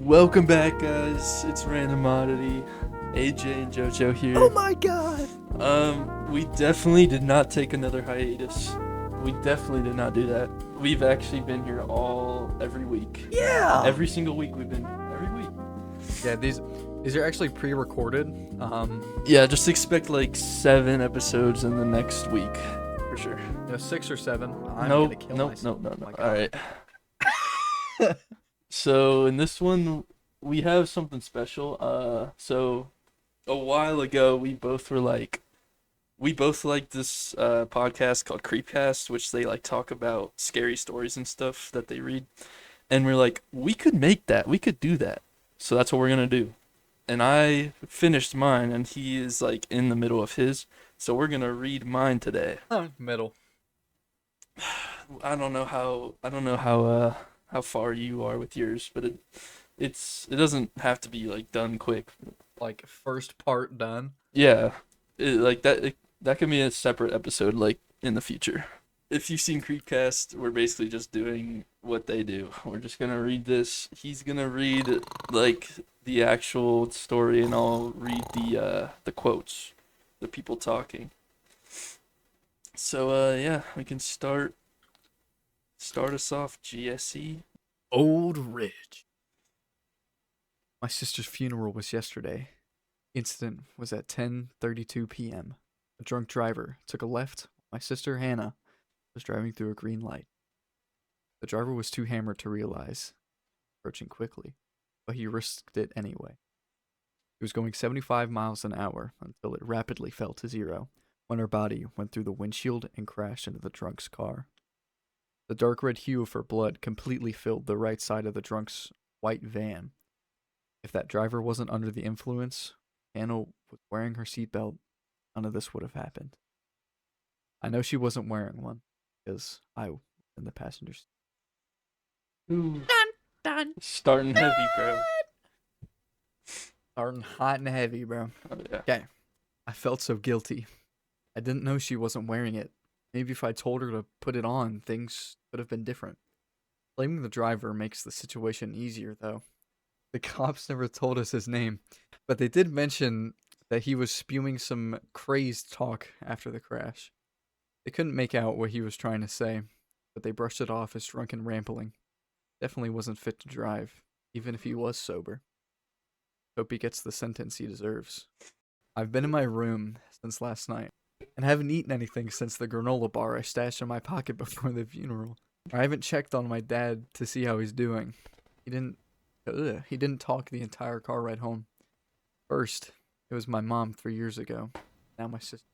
Welcome back, guys. It's RandomOddity. AJ and JoJo here. Oh my god! We definitely did not take another hiatus. We definitely did not do that. We've actually been here every week. Yeah! Every single week we've been every week. Yeah, these are actually pre-recorded. Yeah, just expect like 7 episodes in the next week, for sure. 6 or 7. I'm No. gonna kill myself. No. Oh my God. All right. So in this one, we have something special. So a while ago, we both liked this podcast called Creepcast, which they like talk about scary stories and stuff that they read. And we're like, we could make that. We could do that. So that's what we're gonna do. And I finished mine, and he is like in the middle of his. So we're gonna read mine today. Middle. I don't know how far you are with yours, but it doesn't have to be like done quick. Like, first part done. Yeah, that can be a separate episode like in the future. If you've seen Creepcast, we're basically just doing what they do. We're just gonna read this. He's gonna read like the actual story, and I'll read the quotes, the people talking. So yeah, we can start us off, GSE. Old Ridge. My sister's funeral was yesterday. Incident was at 10:32 p.m. A drunk driver took a left. My sister, Hannah, was driving through a green light. The driver was too hammered to realize, approaching quickly, but he risked it anyway. He was going 75 miles an hour until it rapidly fell to zero when her body went through the windshield and crashed into the drunk's car. The dark red hue of her blood completely filled the right side of the drunk's white van. If that driver wasn't under the influence, Hannah was wearing her seatbelt, none of this would have happened. I know she wasn't wearing one, because I was in the passenger seat. Ooh, Dun, starting heavy, bro. starting hot and heavy, bro. Oh, yeah. Okay. I felt so guilty. I didn't know she wasn't wearing it. Maybe if I told her to put it on, things could have been different. Blaming the driver makes the situation easier, though. The cops never told us his name, but they did mention that he was spewing some crazed talk after the crash. They couldn't make out what he was trying to say, but they brushed it off as drunken rambling. Definitely wasn't fit to drive, even if he was sober. Hope he gets the sentence he deserves. I've been in my room since last night, and haven't eaten anything since the granola bar I stashed in my pocket before the funeral. I haven't checked on my dad to see how he's doing. He didn't talk the entire car ride home. First, it was my mom 3 years ago. Now my sister.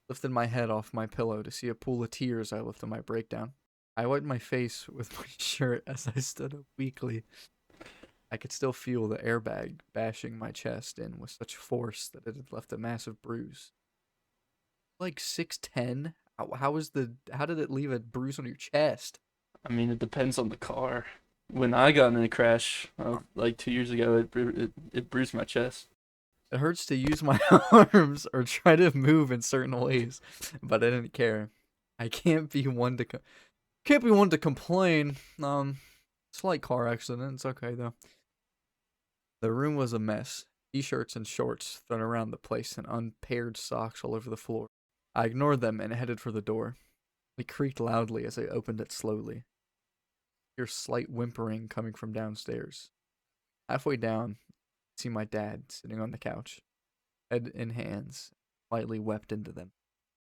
Lifted my head off my pillow to see a pool of tears I left in my breakdown. I wiped my face with my shirt as I stood up weakly. I could still feel the airbag bashing my chest in with such force that it had left a massive bruise. Like 6'10"? How did it leave a bruise on your chest? I mean, it depends on the car. When I got in a crash, like 2 years ago, it bruised my chest. It hurts to use my arms or try to move in certain ways, but I didn't care. I can't be one to complain. Slight car accident. It's okay though. The room was a mess. T-shirts and shorts thrown around the place and unpaired socks all over the floor. I ignored them and headed for the door. It creaked loudly as I opened it slowly. Hear slight whimpering coming from downstairs. Halfway down, I see my dad sitting on the couch, head in hands, lightly wept into them.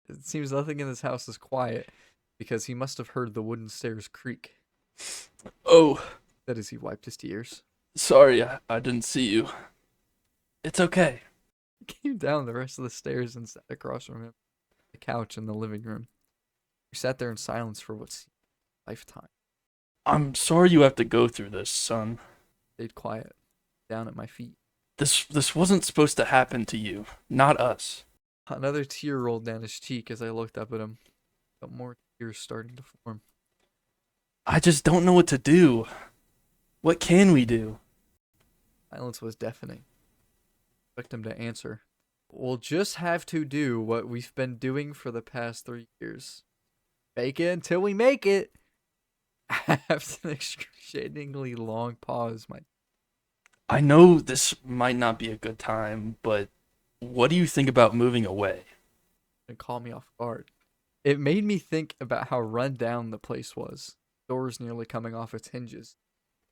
It seems nothing in this house is quiet, because he must have heard the wooden stairs creak. Oh, That as he wiped his tears. sorry, I didn't see you. It's okay. He came down the rest of the stairs and sat across from him, the couch in the living room. We sat there in silence for what seemed a lifetime. I'm sorry you have to go through this, son. Stayed quiet, down at my feet. This wasn't supposed to happen to you, not us. Another tear rolled down his cheek as I looked up at him. Felt more tears starting to form. I just don't know what to do. What can we do? Silence was deafening. I expect him to answer. We'll just have to do what we've been doing for the past 3 years. Fake it until we make it. After an excruciatingly long pause, my I know this might not be a good time, but what do you think about moving away? dad caught me off guard. It made me think about how run down the place was. Doors nearly coming off its hinges,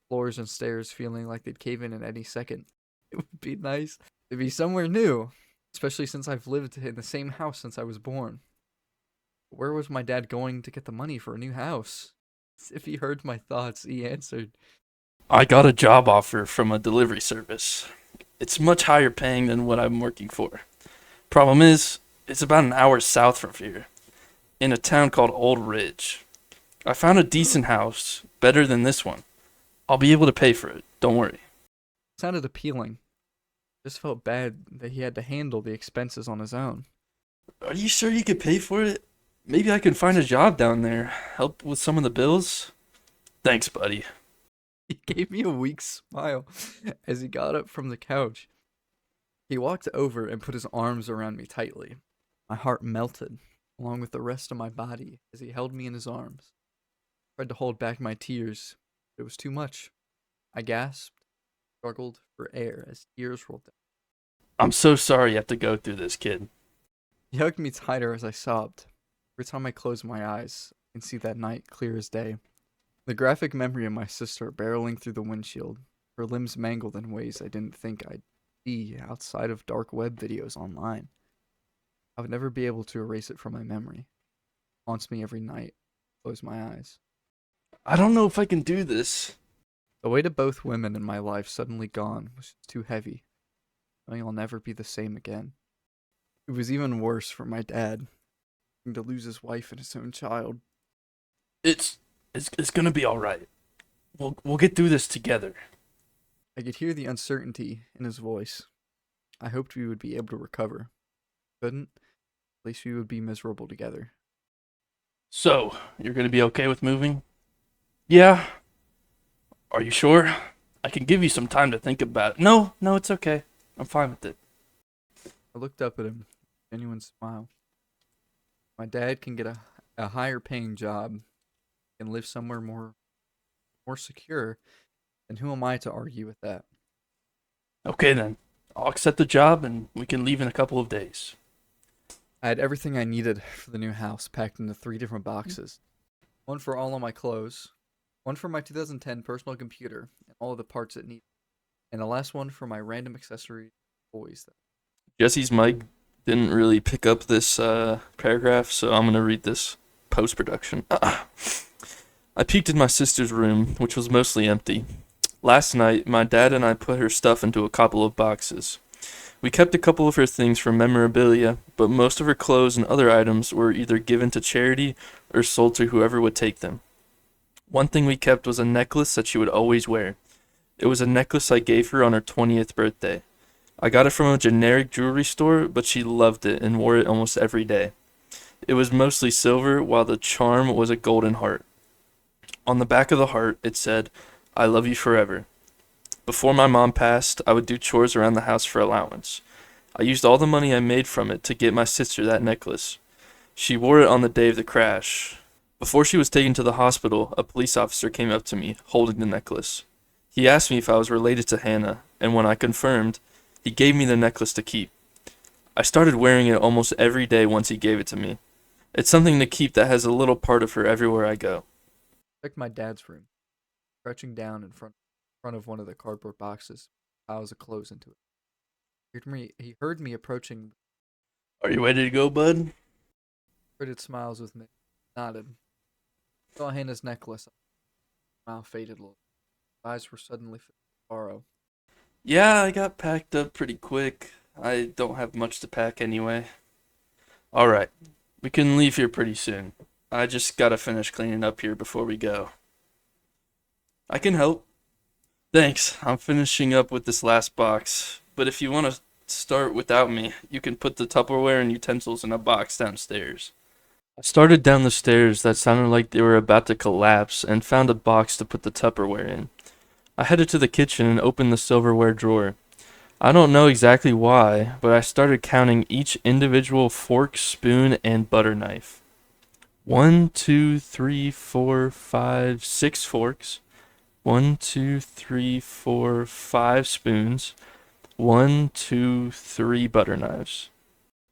floors and stairs feeling like they'd cave in at any second. It would be nice to be somewhere new, especially since I've lived in the same house since I was born. Where was my dad going to get the money for a new house? As if he heard my thoughts, he answered, I got a job offer from a delivery service. It's much higher paying than what I'm working for. Problem is, it's about an hour south from here, in a town called Old Ridge. I found a decent house, better than this one. I'll be able to pay for it, don't worry. sounded appealing. Just felt bad that he had to handle the expenses on his own. Are you sure you could pay for it? Maybe I can find a job down there, help with some of the bills? Thanks, buddy. He gave me a weak smile as he got up from the couch. He walked over and put his arms around me tightly. My heart melted, along with the rest of my body, as he held me in his arms. I tried to hold back my tears, but it was too much. I gasped, struggled for air as tears rolled down. I'm so sorry you have to go through this, kid. He hugged me tighter as I sobbed. Every time I closed my eyes, I can see that night clear as day. The graphic memory of my sister barreling through the windshield, her limbs mangled in ways I didn't think I'd see outside of dark web videos online. I would never be able to erase it from my memory. It haunts me every night. I close my eyes. I don't know if I can do this. The weight of both women in my life suddenly gone was just too heavy. Knowing I'll never be the same again. It was even worse for my dad, having to lose his wife and his own child. It's gonna be all right. We'll get through this together. I could hear the uncertainty in his voice. I hoped we would be able to recover. Couldn't. At least we would be miserable together. So, you're gonna be okay with moving? Yeah. Are you sure? I can give you some time to think about it. No, it's okay. I'm fine with it. I looked up at him, genuine smile. My dad can get a higher paying job and live somewhere more secure, then who am I to argue with that? Okay then. I'll accept the job and we can leave in a couple of days. I had everything I needed for the new house packed into 3 different boxes. One for all of my clothes, one for my 2010 personal computer and all of the parts it needed, and the last one for my random accessories and toys. Jesse's mic didn't really pick up this paragraph, so I'm gonna read this post-production. I peeked in my sister's room, which was mostly empty. Last night, my dad and I put her stuff into a couple of boxes. We kept a couple of her things for memorabilia, but most of her clothes and other items were either given to charity or sold to whoever would take them. One thing we kept was a necklace that she would always wear. It was a necklace I gave her on her 20th birthday. I got it from a generic jewelry store, but she loved it and wore it almost every day. It was mostly silver, while the charm was a golden heart. On the back of the heart, it said, I love you forever. Before my mom passed, I would do chores around the house for allowance. I used all the money I made from it to get my sister that necklace. She wore it on the day of the crash. Before she was taken to the hospital, a police officer came up to me, holding the necklace. He asked me if I was related to Hannah, and when I confirmed, he gave me the necklace to keep. I started wearing it almost every day once he gave it to me. It's something to keep that has a little part of her everywhere I go. Checked my dad's room, crouching down in front of one of the cardboard boxes, piles of clothes into it. He heard me approaching. Are you ready to go, bud? Pretted smiles with me, nodded. Saw Hannah's necklace. Smile faded a little. His eyes were suddenly filled with sorrow. Yeah, I got packed up pretty quick. I don't have much to pack anyway. Alright, we can leave here pretty soon. I just gotta finish cleaning up here before we go. I can help. Thanks, I'm finishing up with this last box. But if you want to start without me, you can put the Tupperware and utensils in a box downstairs. I started down the stairs that sounded like they were about to collapse and found a box to put the Tupperware in. I headed to the kitchen and opened the silverware drawer. I don't know exactly why, but I started counting each individual fork, spoon, and butter knife. 1, 2, 3, 4, 5, 6 forks. 1, 2, 3, 4, 5 spoons. 1, 2, 3 butter knives.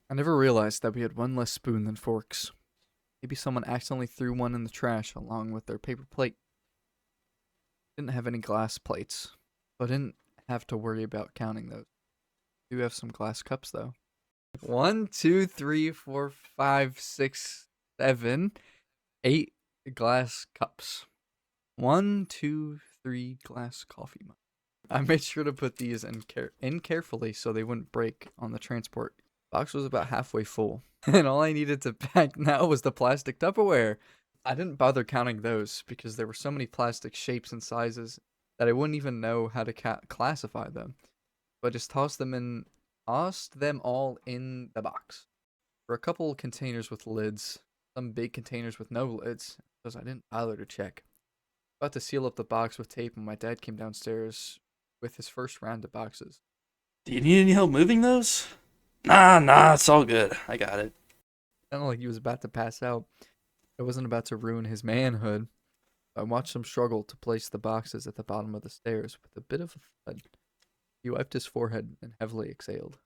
I never realized that we had one less spoon than forks. Maybe someone accidentally threw one in the trash along with their paper plate. Didn't have any glass plates, so I didn't have to worry about counting those. Do have some glass cups though. 1, 2, 3, 4, 5, 6, 7, 8 glass cups. 1, 2, 3 glass coffee mugs. I made sure to put these in carefully so they wouldn't break on the transport. Box was about halfway full, and all I needed to pack now was the plastic Tupperware. I didn't bother counting those because there were so many plastic shapes and sizes that I wouldn't even know how to classify them. So I just tossed them all in the box. For a couple containers with lids, some big containers with no lids, because I didn't bother to check. About to seal up the box with tape when my dad came downstairs with his first round of boxes. Do you need any help moving those? Nah, it's all good. I got it. Sounded like he was about to pass out. I wasn't about to ruin his manhood. I watched him struggle to place the boxes at the bottom of the stairs with a bit of a thud. He wiped his forehead and heavily exhaled.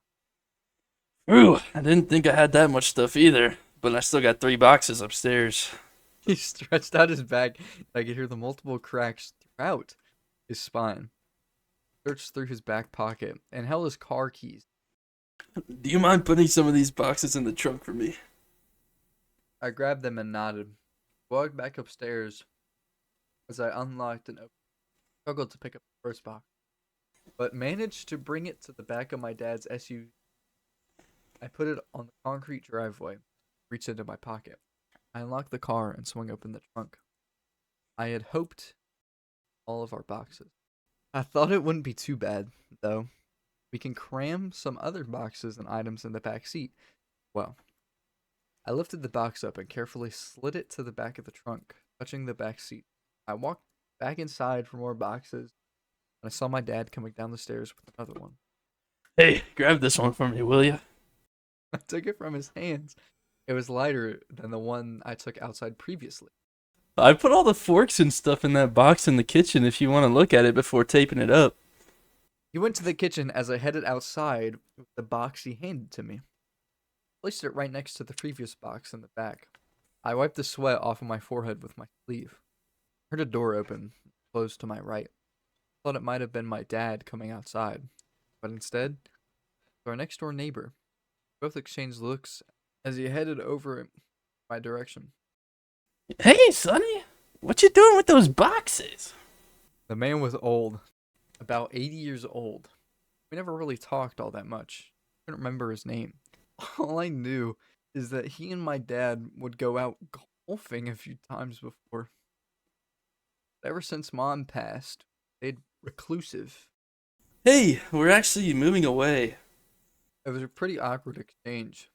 Ooh, I didn't think I had that much stuff either, but I still got 3 boxes upstairs. He stretched out his back, and I could hear the multiple cracks throughout his spine. Searched through his back pocket and held his car keys. Do you mind putting some of these boxes in the trunk for me? I grabbed them and nodded. Walked back upstairs as I unlocked and opened. Struggled to pick up the first box, but managed to bring it to the back of my dad's SUV. I put it on the concrete driveway, reached into my pocket. I unlocked the car and swung open the trunk. I had hoped all of our boxes. I thought it wouldn't be too bad, though. We can cram some other boxes and items in the back seat. Well, I lifted the box up and carefully slid it to the back of the trunk, touching the back seat. I walked back inside for more boxes, and I saw my dad coming down the stairs with another one. Hey, grab this one for me, will you? I took it from his hands. It was lighter than the one I took outside previously. I put all the forks and stuff in that box in the kitchen if you want to look at it before taping it up. He went to the kitchen as I headed outside with the box he handed to me. Placed it right next to the previous box in the back. I wiped the sweat off of my forehead with my sleeve. Heard a door open, close to my right. Thought it might have been my dad coming outside, but instead, it was our next door neighbor. Both exchanged looks as he headed over my direction. Hey, Sonny, what you doing with those boxes? The man was old, about 80 years old. We never really talked all that much. I couldn't remember his name. All I knew is that he and my dad would go out golfing a few times before. Ever since Mom passed, they'd reclusive. Hey, we're actually moving away. It was a pretty awkward exchange.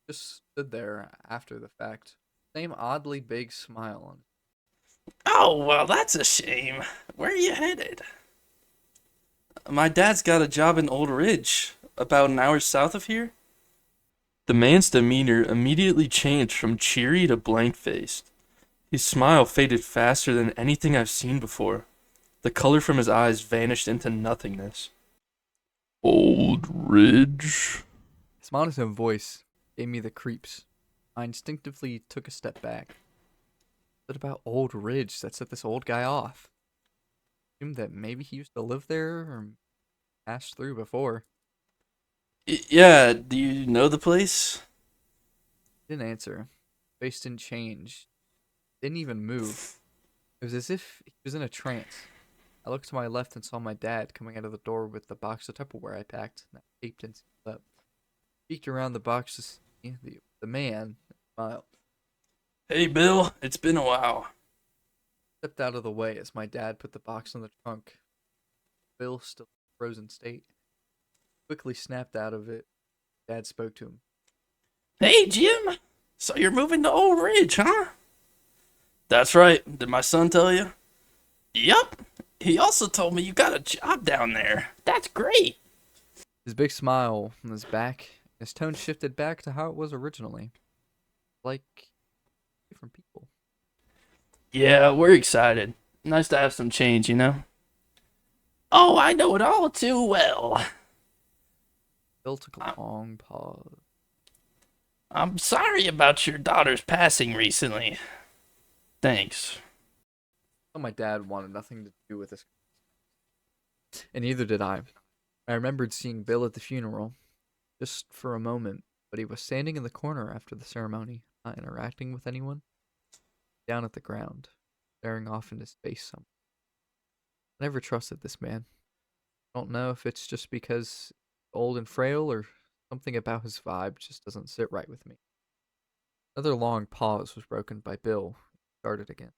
Just stood there after the fact. Same oddly big smile on it. Oh, well, that's a shame. Where are you headed? My dad's got a job in Old Ridge, about an hour south of here. The man's demeanor immediately changed from cheery to blank-faced. His smile faded faster than anything I've seen before. The color from his eyes vanished into nothingness. Old Ridge? His monotone voice gave me the creeps. I instinctively took a step back. What about Old Ridge that set this old guy off? Assumed that maybe he used to live there or passed through before. Yeah, do you know the place? Didn't answer. Face didn't change. Didn't even move. It was as if he was in a trance. I looked to my left and saw my dad coming out of the door with the box of Tupperware I packed and I taped and sealed up. Peeked around the box to see the man and smiled. Hey, Bill, it's been a while. Stepped out of the way as my dad put the box in the trunk. Bill still in a frozen state. Quickly snapped out of it. Dad spoke to him. Hey, Jim. So you're moving to Old Ridge, huh? That's right. Did my son tell you? Yup. He also told me you got a job down there. That's great. His big smile on his back, his tone shifted back to how it was originally. Like, from different people. Yeah, we're excited. Nice to have some change, you know? Oh, I know it all too well. Bill took I- a long pause. I'm sorry about your daughter's passing recently. Thanks. Well, my dad wanted nothing to do with this, and neither did I. I remembered seeing Bill at the funeral, just for a moment, but he was standing in the corner after the ceremony, not interacting with anyone, down at the ground, staring off into space somewhere. I never trusted this man. I don't know if it's just because he's old and frail or something about his vibe just doesn't sit right with me. Another long pause was broken by Bill. He started again.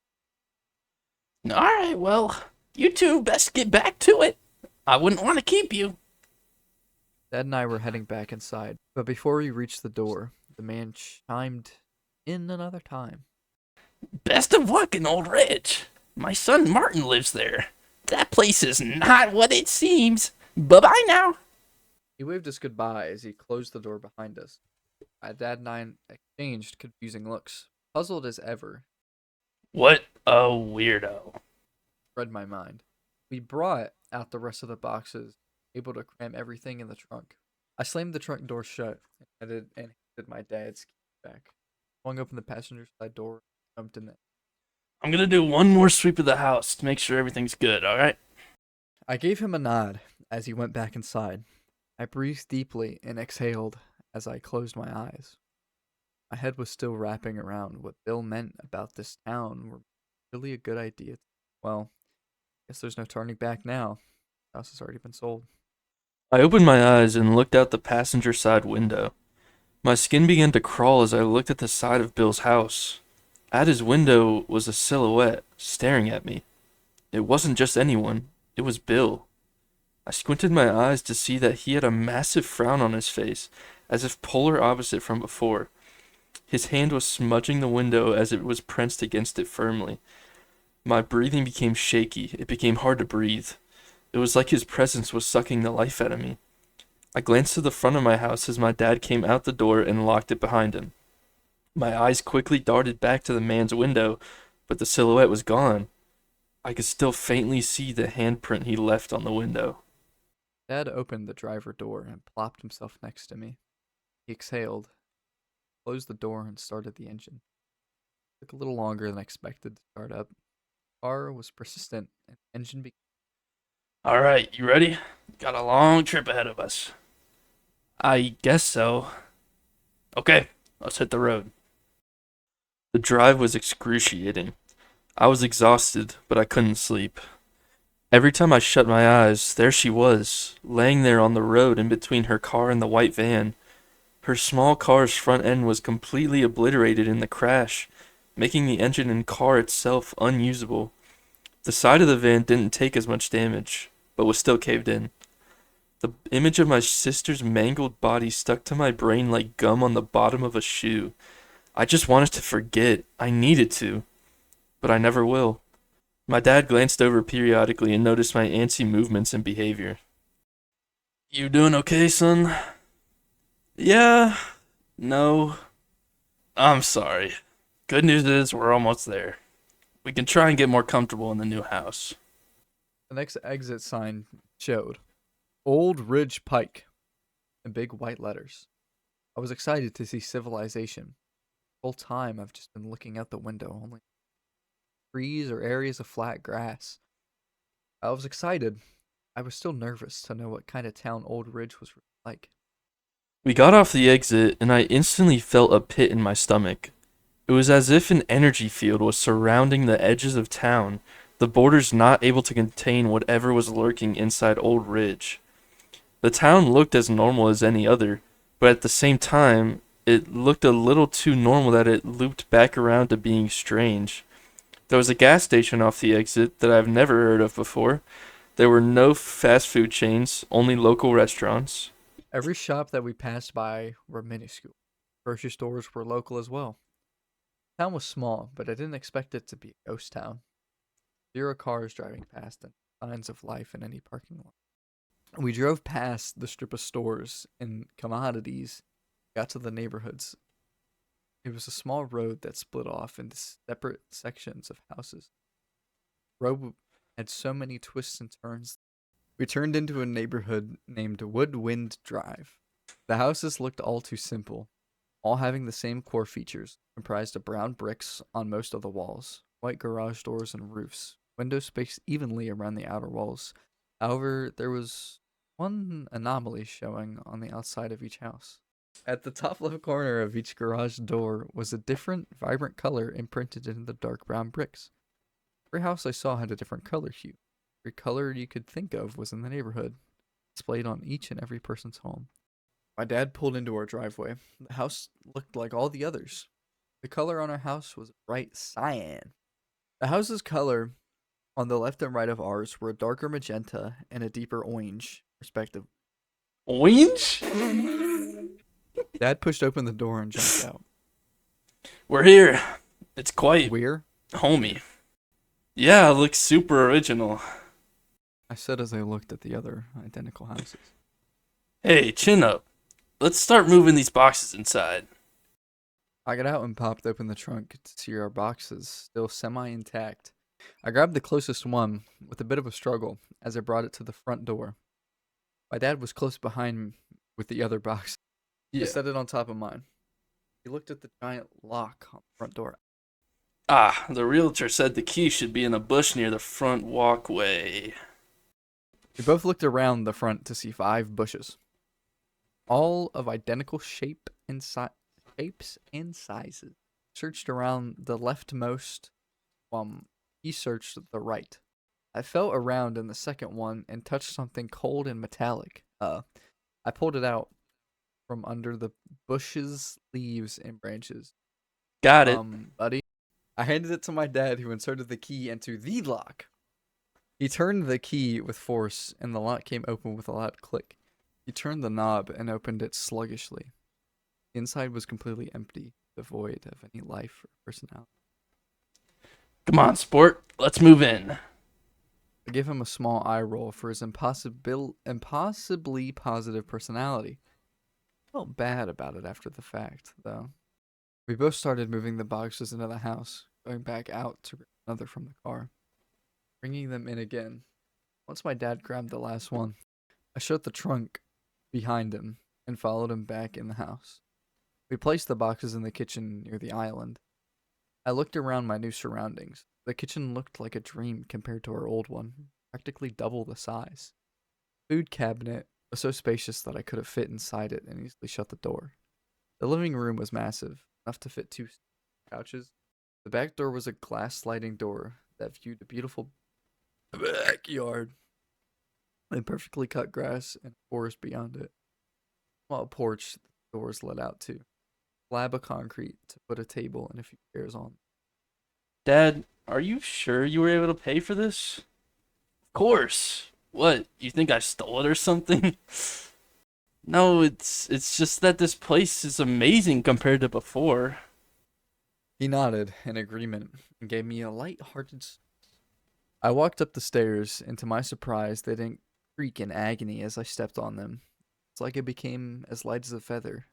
Alright, well, you two best get back to it. I wouldn't want to keep you. Dad and I were heading back inside, but before we reached the door, the man chimed in another time. Best of luck in Old Ridge. My son Martin lives there. That place is not what it seems. Bye bye now. He waved us goodbye as he closed the door behind us. My dad and I exchanged confusing looks. Puzzled as ever, What a weirdo. read my mind. We brought out the rest of the boxes, able to cram everything in the trunk. I slammed the trunk door shut and handed my dad's key back. Swung open the passenger side door, jumped in there. I'm gonna do one more sweep of the house to make sure everything's good, alright? I gave him a nod as he went back inside. I breathed deeply and exhaled as I closed my eyes. My head was still wrapping around what Bill meant about this town were really a good idea. Well, guess there's no turning back now. The house has already been sold. I opened my eyes and looked out the passenger side window. My skin began to crawl as I looked at the side of Bill's house. At his window was a silhouette staring at me. It wasn't just anyone, it was Bill. I squinted my eyes to see that he had a massive frown on his face, as if polar opposite from before. His hand was smudging the window as it was pressed against it firmly. My breathing became shaky. It became hard to breathe. It was like his presence was sucking the life out of me. I glanced to the front of my house as my dad came out the door and locked it behind him. My eyes quickly darted back to the man's window, but the silhouette was gone. I could still faintly see the handprint he left on the window. Dad opened the driver door and plopped himself next to me. He exhaled, closed the door, and started the engine. It took a little longer than expected to start up. The car was persistent, and the engine began. Alright, you ready? Got a long trip ahead of us. I guess so. Okay, let's hit the road. The drive was excruciating. I was exhausted, but I couldn't sleep. Every time I shut my eyes, there she was, laying there on the road in between her car and the white van. Her small car's front end was completely obliterated in the crash, making the engine and car itself unusable. The side of the van didn't take as much damage, but was still caved in. The image of my sister's mangled body stuck to my brain like gum on the bottom of a shoe. I just wanted to forget. I needed to, but I never will. My dad glanced over periodically and noticed my antsy movements and behavior. You doing okay, son? Yeah. No. I'm sorry. Good news is we're almost there. We can try and get more comfortable in the new house. The next exit sign showed Old Ridge Pike in big white letters. I was excited to see civilization. The whole time I've just been looking out the window, only trees or areas of flat grass. I was excited. I was still nervous to know what kind of town Old Ridge was like. We got off the exit, and I instantly felt a pit in my stomach. It was as if an energy field was surrounding the edges of town, the borders not able to contain whatever was lurking inside Old Ridge. The town looked as normal as any other, but at the same time, it looked a little too normal that it looped back around to being strange. There was a gas station off the exit that I've never heard of before. There were no fast food chains, only local restaurants. Every shop that we passed by were minuscule. Grocery stores were local as well. The town was small, but I didn't expect it to be a ghost town. 0 cars driving past and signs of life in any parking lot. We drove past the strip of stores and commodities, got to the neighborhoods. It was a small road that split off into separate sections of houses. The road had so many twists and turns. We turned into a neighborhood named Woodwind Drive. The houses looked all too simple, all having the same core features, comprised of brown bricks on most of the walls, white garage doors and roofs, windows spaced evenly around the outer walls. However, there was one anomaly showing on the outside of each house. At the top left corner of each garage door was a different, vibrant color imprinted into the dark brown bricks. Every house I saw had a different color hue. Every color you could think of was in the neighborhood, displayed on each and every person's home. My dad pulled into our driveway. The house looked like all the others. The color on our house was bright cyan. The house's color on the left and right of ours were a darker magenta and a deeper orange, respectively. Orange? Dad pushed open the door and jumped out. We're here. It's quite We're? homey. Yeah, it looks super original. I said as I looked at the other identical houses. Hey, chin up. Let's start moving these boxes inside. I got out and popped open the trunk to see our boxes still semi-intact. I grabbed the closest one with a bit of a struggle as I brought it to the front door. My dad was close behind me with the other box. I set it on top of mine. He looked at the giant lock on the front door. Ah, the realtor said the key should be in a bush near the front walkway. We both looked around the front to see 5 bushes, all of identical shapes and sizes. Searched around the leftmost, while he searched the right. I felt around in the second one and touched something cold and metallic. I pulled it out from under the bushes, leaves, and branches. Got it. Buddy. I handed it to my dad, who inserted the key into the lock. He turned the key with force, and the lock came open with a loud click. He turned the knob and opened it sluggishly. The inside was completely empty, devoid of any life or personality. Come on, sport. Let's move in. I gave him a small eye roll for his impossibly positive personality. I felt bad about it after the fact, though. We both started moving the boxes into the house, going back out to grab another from the car, bringing them in again. Once my dad grabbed the last one, I shut the trunk behind him and followed him back in the house. We placed the boxes in the kitchen near the island. I looked around my new surroundings. The kitchen looked like a dream compared to our old one, practically double the size. The food cabinet was so spacious that I could have fit inside it and easily shut the door. The living room was massive, enough to fit 2 couches. The back door was a glass sliding door that viewed a beautiful backyard and perfectly cut grass and forest beyond it. While a porch, the doors led out to. Slab of concrete to put a table and a few chairs on. Dad, are you sure you were able to pay for this? Of course. What, you think I stole it or something? No, it's just that this place is amazing compared to before. He nodded in agreement and gave me a light-hearted. I walked up the stairs, and to my surprise, they didn't creak in agony as I stepped on them. It's like it became as light as a feather.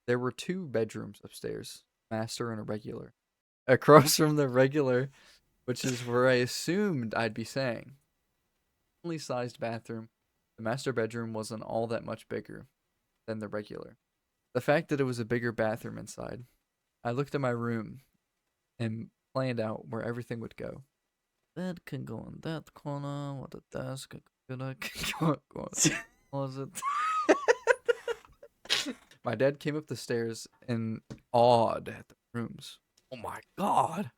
There were 2 bedrooms upstairs, master and a regular. Across from the regular, which is where I assumed I'd be staying. Only sized bathroom. The master bedroom wasn't all that much bigger than the regular. The fact that it was a bigger bathroom inside, I looked at my room and planned out where everything would go. Bed can go in that corner, with a desk, a computer can go in the closet. My dad came up the stairs and awed at the rooms. Oh my god!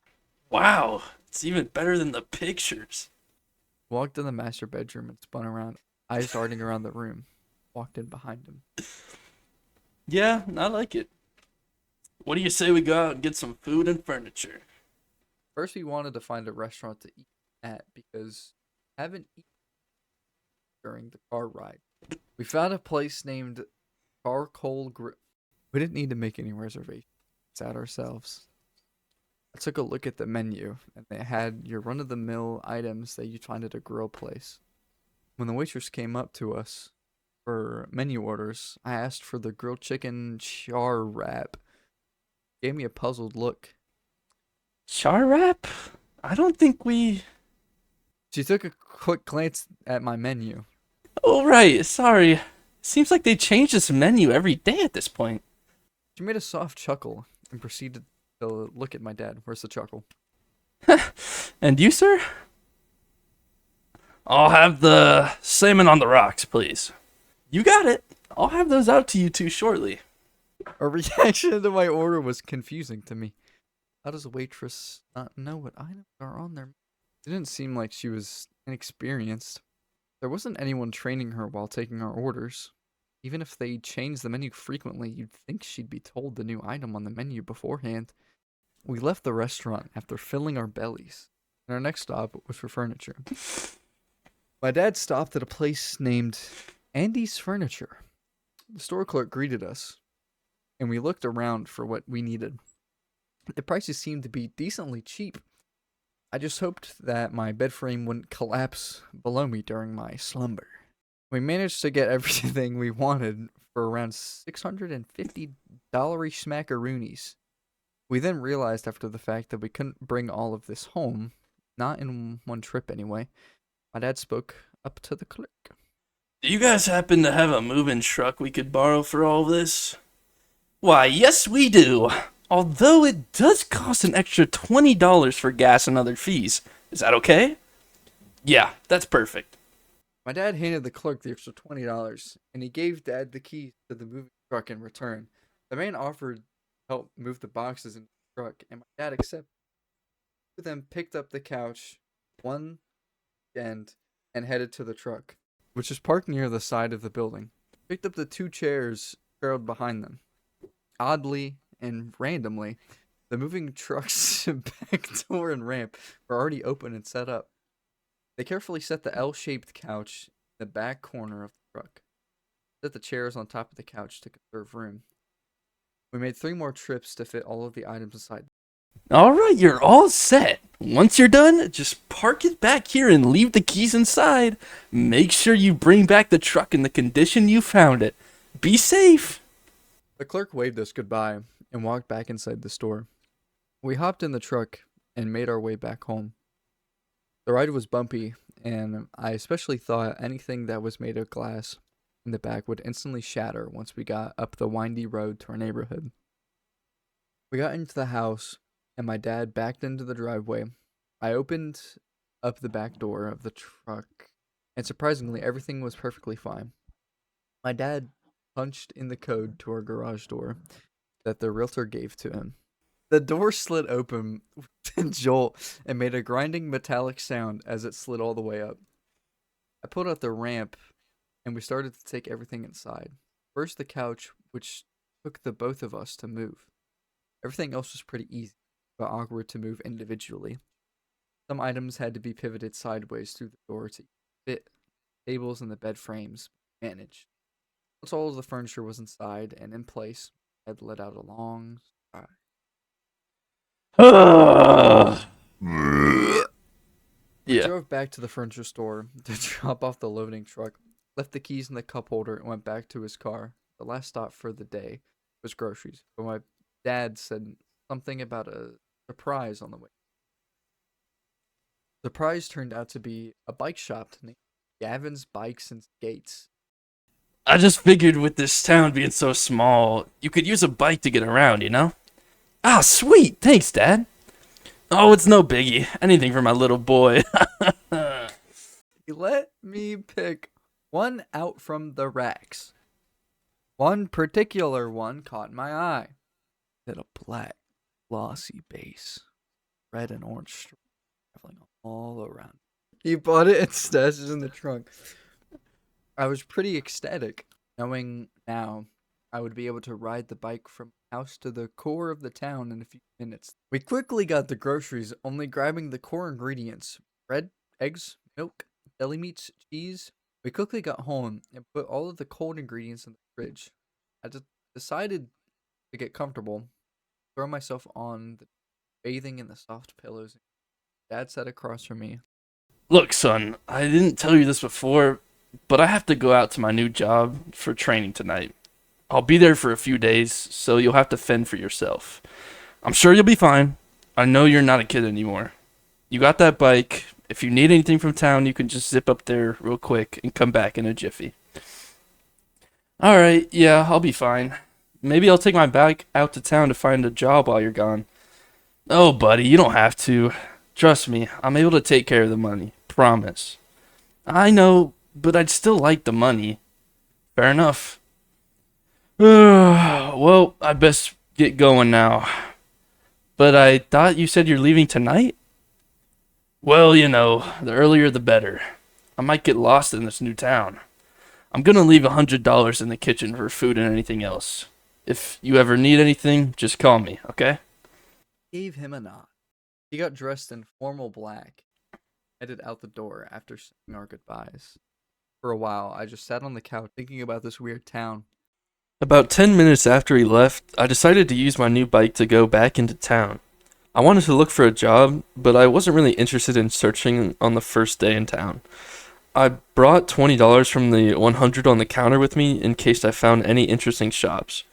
Wow, it's even better than the pictures. Walked in the master bedroom and spun around, eyes darting around the room. Walked in behind him. Yeah, I like it. What do you say we go out and get some food and furniture? First, we wanted to find a restaurant to eat at because I haven't eaten during the car ride. We found a place named Charcoal Grill. We didn't need to make any reservations. It's at ourselves. I took a look at the menu, and they had your run-of-the-mill items that you'd find at a grill place. When the waitress came up to us for menu orders, I asked for the grilled chicken char wrap Gave me a puzzled look. Char wrap? I don't think we. She took a quick glance at my menu. Oh, right. Sorry. Seems like they change this menu every day at this point. She made a soft chuckle and proceeded to look at my dad. Where's the chuckle? And you, sir? I'll have the salmon on the rocks, please. You got it. I'll have those out to you two shortly. Her reaction to my order was confusing to me. How does a waitress not know what items are on there? It didn't seem like she was inexperienced. There wasn't anyone training her while taking our orders. Even if they changed the menu frequently, you'd think she'd be told the new item on the menu beforehand. We left the restaurant after filling our bellies, and our next stop was for furniture. My dad stopped at a place named Andy's Furniture. The store clerk greeted us, and we looked around for what we needed. The prices seemed to be decently cheap. I just hoped that my bed frame wouldn't collapse below me during my slumber. We managed to get everything we wanted for around $650 smackaroonies. We then realized after the fact that we couldn't bring all of this home, not in one trip anyway. My dad spoke up to the clerk. Do you guys happen to have a moving truck we could borrow for all this? Why, yes, we do. Although it does cost an extra $20 for gas and other fees. Is that okay? Yeah, that's perfect. My dad handed the clerk the extra $20, and he gave Dad the keys to the moving truck in return. The man offered to help move the boxes in the truck, and my dad accepted. Both of them picked up the couch, one end, and headed to the truck, which is parked near the side of the building. Picked up the two chairs trailed behind them. Oddly and randomly, the moving truck's back door and ramp were already open and set up. They carefully set the L-shaped couch in the back corner of the truck. Set the chairs on top of the couch to conserve room. We made 3 more trips to fit all of the items inside. All right, you're all set. Once you're done, just park it back here and leave the keys inside. Make sure you bring back the truck in the condition you found it. Be safe. The clerk waved us goodbye and walked back inside the store. We hopped in the truck and made our way back home. The ride was bumpy, and I especially thought anything that was made of glass in the back would instantly shatter once we got up the windy road to our neighborhood. We got into the house, and my dad backed into the driveway. I opened up the back door of the truck, and surprisingly, everything was perfectly fine. My dad punched in the code to our garage door that the realtor gave to him. The door slid open with a jolt and made a grinding metallic sound as it slid all the way up. I pulled out the ramp, and we started to take everything inside. First the couch, which took the both of us to move. Everything else was pretty easy, but awkward to move individually. Some items had to be pivoted sideways through the door to fit tables and the bed frames managed. Once all of the furniture was inside and in place, I had let out a long sigh. We Yeah. drove back to the furniture store to drop off the loading truck, left the keys in the cup holder, and went back to his car. The last stop for the day was groceries, but my dad said something about a surprise on the way. The surprise turned out to be a bike shop named Gavin's Bikes and Skates. I just figured with this town being so small, you could use a bike to get around, you know? Ah, sweet. Thanks, Dad. Oh, it's no biggie. Anything for my little boy. He let me pick one out from the racks. One particular one caught my eye. It had a black, glossy base, red and orange stripe traveling all around. He bought it and stashed it in the trunk. I was pretty ecstatic, knowing now I would be able to ride the bike from the house to the core of the town in a few minutes. We quickly got the groceries, only grabbing the core ingredients: bread, eggs, milk, deli meats, cheese. We quickly got home and put all of the cold ingredients in the fridge. I decided to get comfortable, throw myself on the bathing in the soft pillows. Dad sat across from me. Look, son, I didn't tell you this before, but I have to go out to my new job for training tonight. I'll be there for a few days, so you'll have to fend for yourself. I'm sure you'll be fine. I know you're not a kid anymore. You got that bike. If you need anything from town, you can just zip up there real quick and come back in a jiffy. Alright, yeah, I'll be fine. Maybe I'll take my bike out to town to find a job while you're gone. Oh, buddy, you don't have to. Trust me, I'm able to take care of the money. Promise. I know, but I'd still like the money. Fair enough. Well, I best get going now. But I thought you said you're leaving tonight? Well, the earlier the better. I might get lost in this new town. I'm gonna leave $100 in the kitchen for food and anything else. If you ever need anything, just call me, okay? Gave him a nod. He got dressed in formal black, headed out the door after saying our goodbyes. For a while, I just sat on the couch thinking about this weird town. About 10 minutes after he left, I decided to use my new bike to go back into town. I wanted to look for a job, but I wasn't really interested in searching on the first day in town. I brought $20 from the 100 on the counter with me in case I found any interesting shops.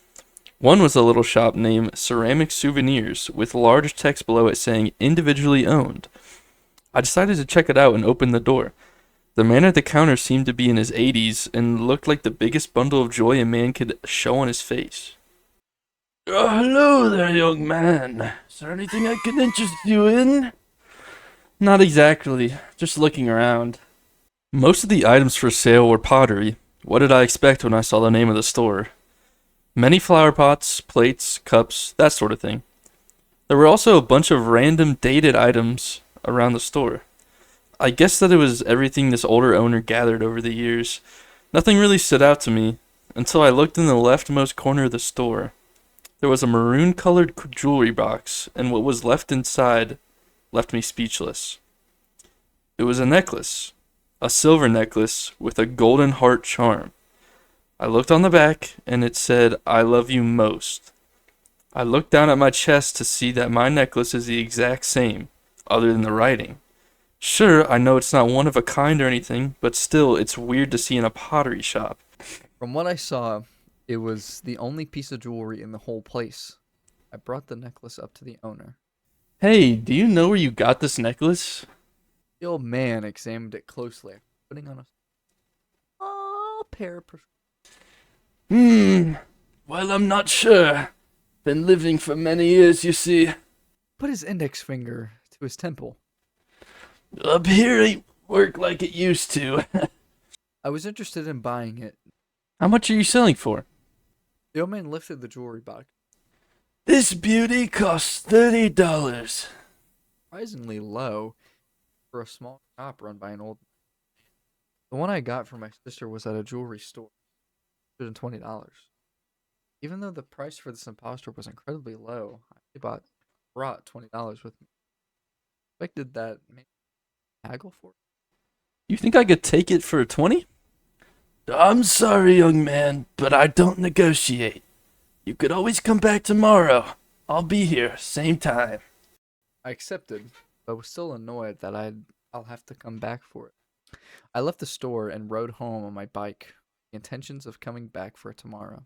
One was a little shop named Ceramic Souvenirs with large text below it saying individually owned. I decided to check it out and open the door. The man at the counter seemed to be in his 80s and looked like the biggest bundle of joy a man could show on his face. Hello there, young man. Is there anything I can interest you in? Not exactly, just looking around. Most of the items for sale were pottery. What did I expect when I saw the name of the store? Many flower pots, plates, cups, that sort of thing. There were also a bunch of random dated items around the store. I guess that it was everything this older owner gathered over the years. Nothing really stood out to me until I looked in the leftmost corner of the store. There was a maroon-colored jewelry box, and what was left inside left me speechless. It was a necklace. A silver necklace with a golden heart charm. I looked on the back, and it said, I love you most. I looked down at my chest to see that my necklace is the exact same, other than the writing. Sure, I know it's not one of a kind or anything, but still, it's weird to see in a pottery shop. From what I saw, it was the only piece of jewelry in the whole place. I brought the necklace up to the owner. Hey, do you know where you got this necklace? The old man examined it closely, putting on a small pair of Well, I'm not sure. Been living for many years, you see. put his index finger to his temple. Up here ain't work like it used to. I was interested in buying it. How much are you selling for? The old man lifted the jewelry box. This beauty costs $30. Surprisingly low for a small shop run by an old man. The one I got for my sister was at a jewelry store. $120. Even though the price for this impostor was incredibly low, I brought $20 with me. Expected that maybe haggle for it. You think I could take it for 20? I'm sorry, young man, but I don't negotiate. You could always come back tomorrow. I'll be here, same time. I accepted, but was still annoyed that I'll have to come back for it. I left the store and rode home on my bike, with the intentions of coming back for it tomorrow.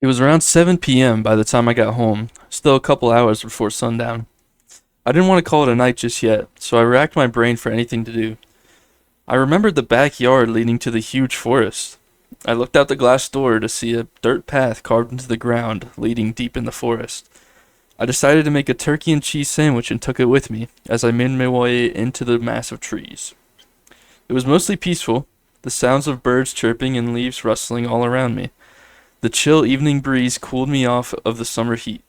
It was around 7 p.m. by the time I got home, still a couple hours before sundown. I didn't want to call it a night just yet, so I racked my brain for anything to do. I remembered the backyard leading to the huge forest. I looked out the glass door to see a dirt path carved into the ground, leading deep in the forest. I decided to make a turkey and cheese sandwich and took it with me, as I made my way into the mass of trees. It was mostly peaceful, the sounds of birds chirping and leaves rustling all around me. The chill evening breeze cooled me off of the summer heat.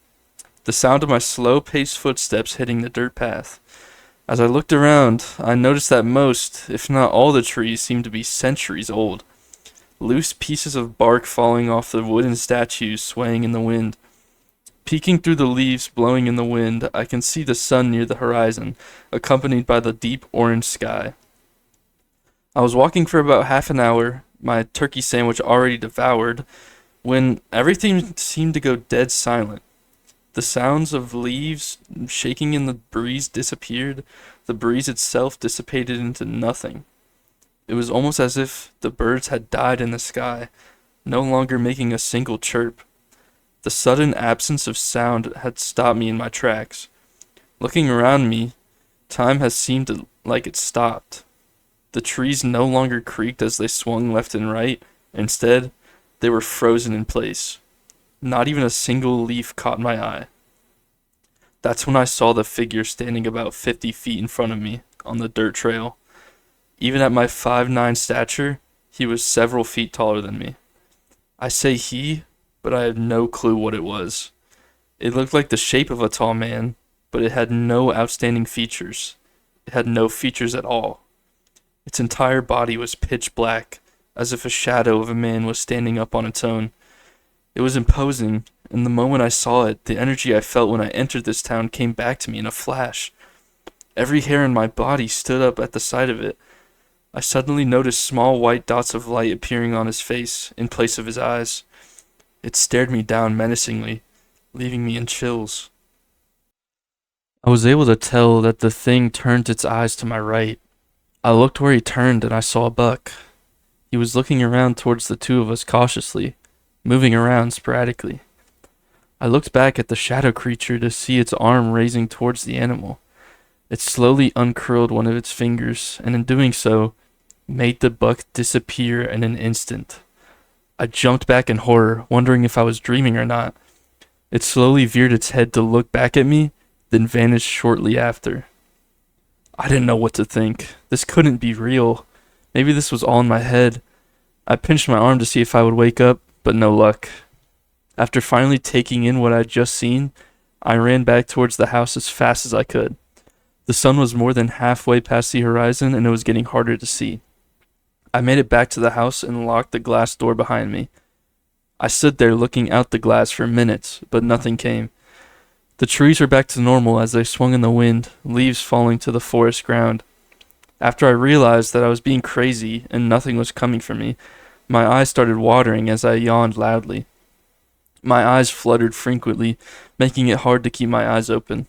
The sound of my slow-paced footsteps hitting the dirt path. As I looked around, I noticed that most, if not all the trees seemed to be centuries old. Loose pieces of bark falling off the wooden statues swaying in the wind. Peeking through the leaves blowing in the wind, I can see the sun near the horizon, accompanied by the deep orange sky. I was walking for about half an hour, my turkey sandwich already devoured, when everything seemed to go dead silent. The sounds of leaves shaking in the breeze disappeared. The breeze itself dissipated into nothing. It was almost as if the birds had died in the sky. no longer making a single chirp. The sudden absence of sound had stopped me in my tracks. Looking around me, time has seemed like it stopped. The trees no longer creaked as they swung left and right. Instead, they were frozen in place. Not even a single leaf caught my eye. That's when I saw the figure standing about 50 feet in front of me on the dirt trail. Even at my 5'9" stature, he was several feet taller than me. I say he, but I have no clue what it was. It looked like the shape of a tall man, but it had no outstanding features. It had no features at all. Its entire body was pitch black, as if a shadow of a man was standing up on its own. It was imposing, and the moment I saw it, the energy I felt when I entered this town came back to me in a flash. Every hair in my body stood up at the sight of it. I suddenly noticed small white dots of light appearing on his face in place of his eyes. It stared me down menacingly, leaving me in chills. I was able to tell that the thing turned its eyes to my right. I looked where he turned and I saw Buck. He was looking around towards the two of us cautiously, moving around sporadically. I looked back at the shadow creature to see its arm raising towards the animal. It slowly uncurled one of its fingers, and in doing so, made the buck disappear in an instant. I jumped back in horror, wondering if I was dreaming or not. It slowly veered its head to look back at me, then vanished shortly after. I didn't know what to think. This couldn't be real. Maybe this was all in my head. I pinched my arm to see if I would wake up, but no luck. After finally taking in what I'd just seen, I ran back towards the house as fast as I could. The sun was more than halfway past the horizon and it was getting harder to see. I made it back to the house and locked the glass door behind me. I stood there looking out the glass for minutes, but nothing came. The trees were back to normal as they swung in the wind, leaves falling to the forest ground. After I realized that I was being crazy and nothing was coming for me, my eyes started watering as I yawned loudly. My eyes fluttered frequently, making it hard to keep my eyes open.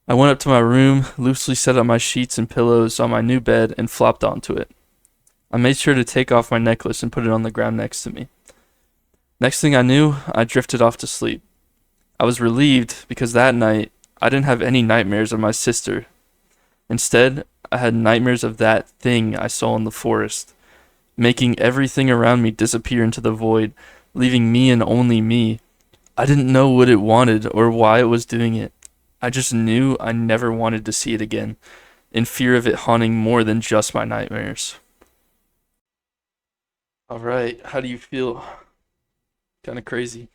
I went up to my room, loosely set up my sheets and pillows on my new bed, and flopped onto it. I made sure to take off my necklace and put it on the ground next to me. Next thing I knew, I drifted off to sleep. I was relieved because that night I didn't have any nightmares of my sister. Instead, I had nightmares of that thing I saw in the forest, making everything around me disappear into the void, leaving me and only me. I didn't know what it wanted or why it was doing it. I just knew I never wanted to see it again, in fear of it haunting more than just my nightmares. Alright, how do you feel? Kinda crazy.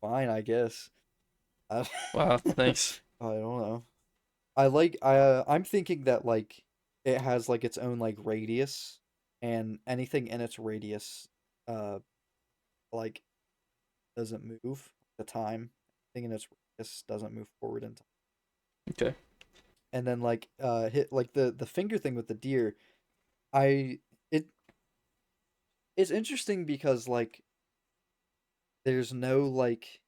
Fine, I guess. I, Wow, thanks. I don't know. I'm thinking that like it has like its own like radius, and anything in its radius uh like doesn't move the time. Anything in its radius doesn't move forward in time. Okay. And then like hit like the finger thing with the deer, I it it's interesting because like there's no like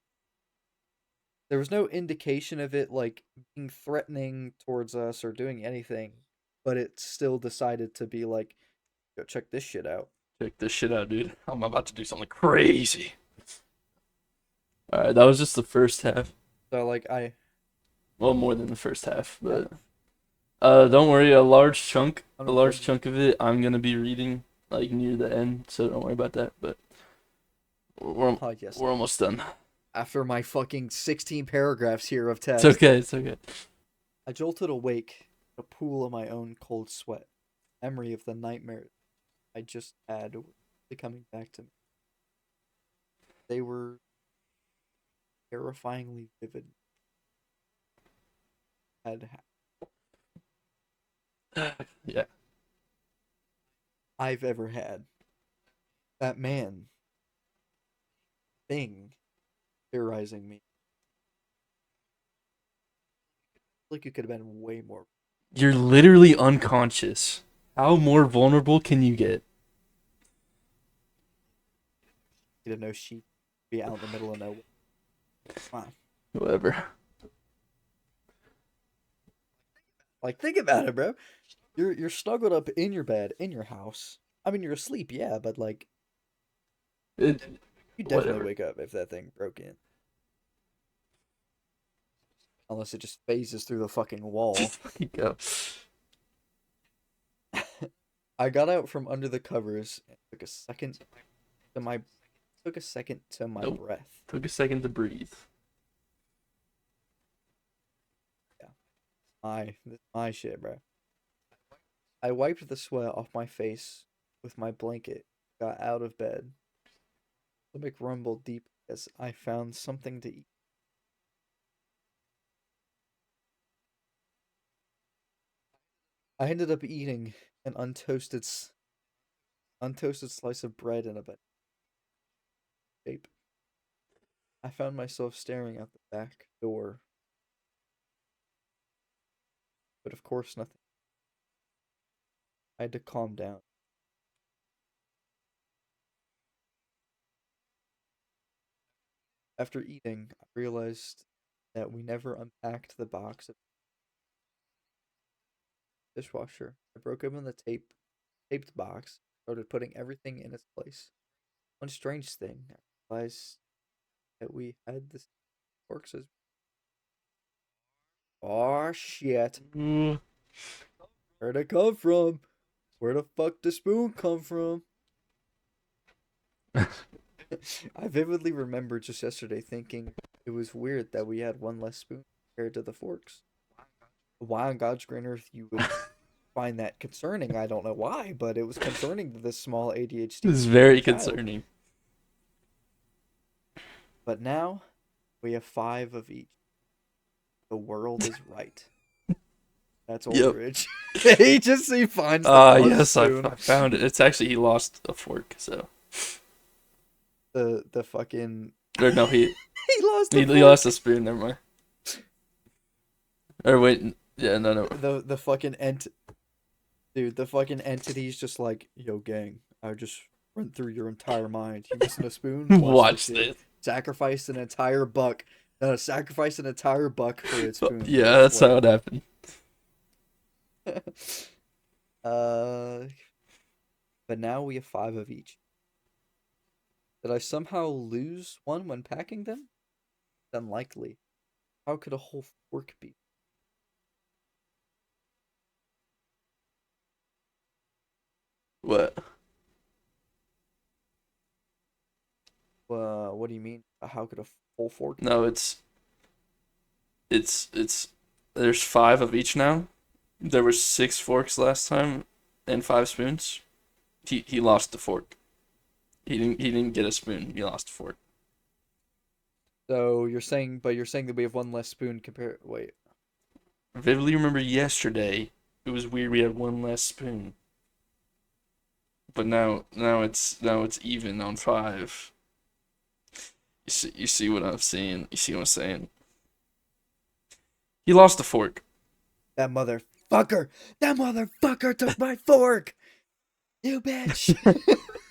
there was no indication of it like being threatening towards us or doing anything, but it still decided to be like, "Go check this shit out." Check this shit out, dude. I'm about to do something crazy. Alright, that was just the first half. So like I Well, more than the first half, yeah, but don't worry. A large 100%. chunk of it, I'm gonna be reading like near the end, so don't worry about that. But we're I guess we're almost done. after my fucking 16 paragraphs here of It's text, okay. It's okay. I jolted awake, a pool of my own cold sweat. Memory of the nightmare I just had were coming back to me. They were terrifyingly vivid. Had Yeah. I've ever had. That man thing terrorizing me. Like it could have been way more. You're literally unconscious. How more vulnerable can you get? You didn't know she'd be out in the middle of nowhere. Come on. Whatever. Like think about it, bro. You're snuggled up in your bed in your house. I mean, you're asleep, yeah, but like It, You definitely whatever. wake up if that thing broke in. Unless it just phases through the fucking wall. Just fucking go. I got out from under the covers and took a second to my Nope. breath. Took a second to breathe. Yeah. This is my shit, bro. I wiped the sweat off my face with my blanket, got out of bed. Stomach rumbled deep as I found something to eat. I ended up eating an untoasted slice of bread in a bed shape. I found myself staring out the back door, but of course nothing. I had to calm down. After eating, I realized that we never unpacked the box of dishwasher. I broke open the taped box, started putting everything in its place. One strange thing, I realized that we had the forks as oh shit. Mm. Where'd it come from? Where the fuck did the spoon come from? I vividly remember just yesterday thinking it was weird that we had one less spoon compared to the forks. Why on God's green earth you would find that concerning, I don't know why, but it was concerning to this small This ADHD is very child. concerning. But now we have 5 of each. The world is right. That's Old Yep. Ridge. He finds the lost Yes, spoon. I found it. It's actually he lost a fork, so The fucking or no, he he lost he, the he lost fork. a spoon. Never mind. Or wait, yeah, no. The fucking dude, the fucking entity's just like, yo, gang, I just went through your entire mind. You missing a spoon? Watch this Watch shit. this. Sacrificed an entire buck. Sacrificed an entire buck for its spoon, bro. Yeah, I that's how swear. it happened. uh, but now we have 5 of each. Did I somehow lose one when packing them? Unlikely. How could a whole fork be? What? What do you mean? How could a whole fork be? No, it's. There's 5 of each now. There were 6 forks last time, and 5 spoons. He lost the fork. He didn't get a spoon. He lost a fork. So you're saying that we have one less spoon compared. Wait, Vividly remember yesterday. It was weird. We had one less spoon, but now it's even on 5. You see what I'm saying? You see what I'm saying? He lost the fork. that motherfucker! That motherfucker took my fork! You bitch!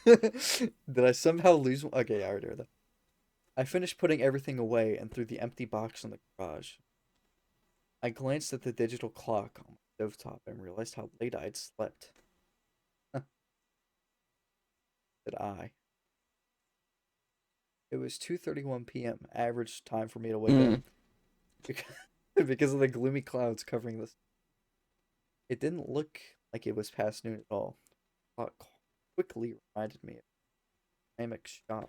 Did I somehow lose one? Okay, I already heard that. I finished putting everything away and threw the empty box in the garage. I glanced at the digital clock on my stovetop and realized how late I'd slept. Did I? It was 2:31 p.m. average time for me to wake up Mm. because of the gloomy clouds covering this. It didn't look like it was past noon at all. The clock quickly reminded me of a ceramic shop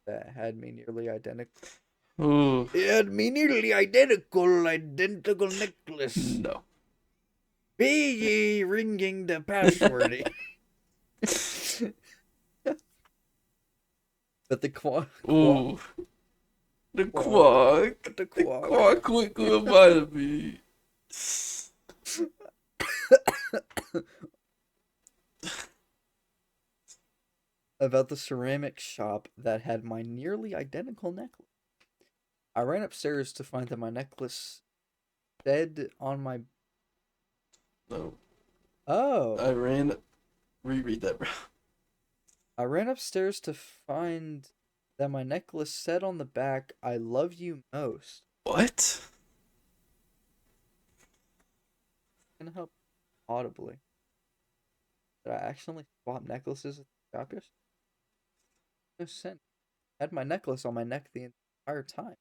that had me nearly identical. Ooh. It had me nearly identical necklace. No. Be ye ringing the password. But the Ooh. The quack, quack. the The quack. quack quickly reminded me. About the ceramic shop that had my nearly identical necklace. I ran upstairs to find that my necklace said on my. No. Oh. I ran. Reread that, bro. I ran upstairs to find that my necklace said on the back, I love you most. What? Can help audibly. Did I accidentally swap necklaces at the shop yesterday? No sense. I had my necklace on my neck the entire time.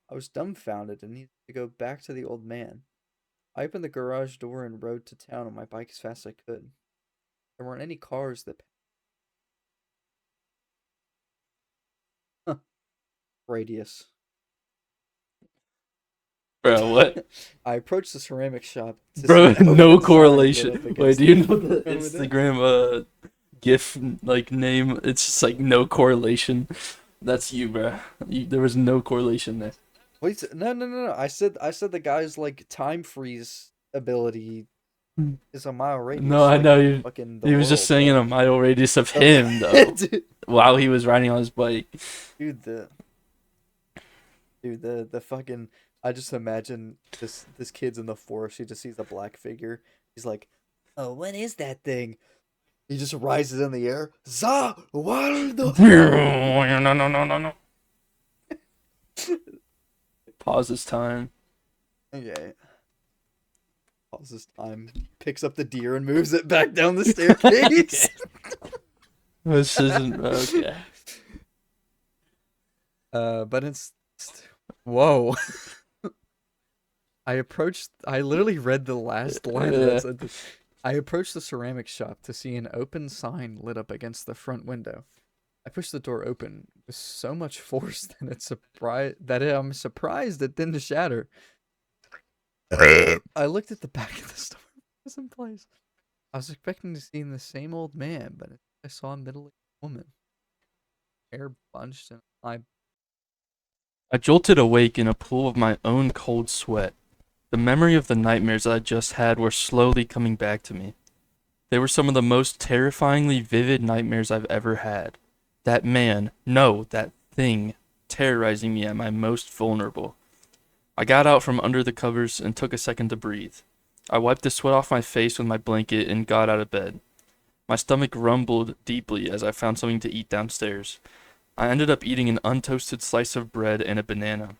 I was dumbfounded and needed to go back to the old man. I opened the garage door and rode to town on my bike as fast as I could. There weren't any cars that radius. Bro, what? I approached the ceramic shop to see Bro, an no open sign lit up correlation. Wait, against do you know the the front window. Instagram GIF like name? It's just like no correlation. That's you, bro. There was no correlation there. Wait, no. I said the guy's like time freeze ability is a mile No, radius, I like know you. fucking the He was just world, saying in bro. a mile radius of him Okay. though, while he was riding on his bike. Dude, the fucking I just imagine this kid's in the forest. He just sees a black figure. He's like, "Oh, what is that thing?" He just rises in the air. Za Waldo. No. Pause this time. Okay. Pauses time. Picks up the deer and moves it back down the staircase. This isn't okay. But it's whoa. I literally read the last line of that sentence. I approached the ceramic shop to see an open sign lit up against the front window. I pushed the door open with so much force I'm surprised it didn't shatter. I looked at the back of the store. It was in place. I was expecting to see the same old man, but I saw a middle-aged woman, hair bunched and I jolted awake in a pool of my own cold sweat. The memory of the nightmares I just had were slowly coming back to me. They were some of the most terrifyingly vivid nightmares I've ever had. That man, no, that thing, terrorizing me at my most vulnerable. I got out from under the covers and took a second to breathe. I wiped the sweat off my face with my blanket and got out of bed. My stomach rumbled deeply as I found something to eat downstairs. I ended up eating an untoasted slice of bread and a banana.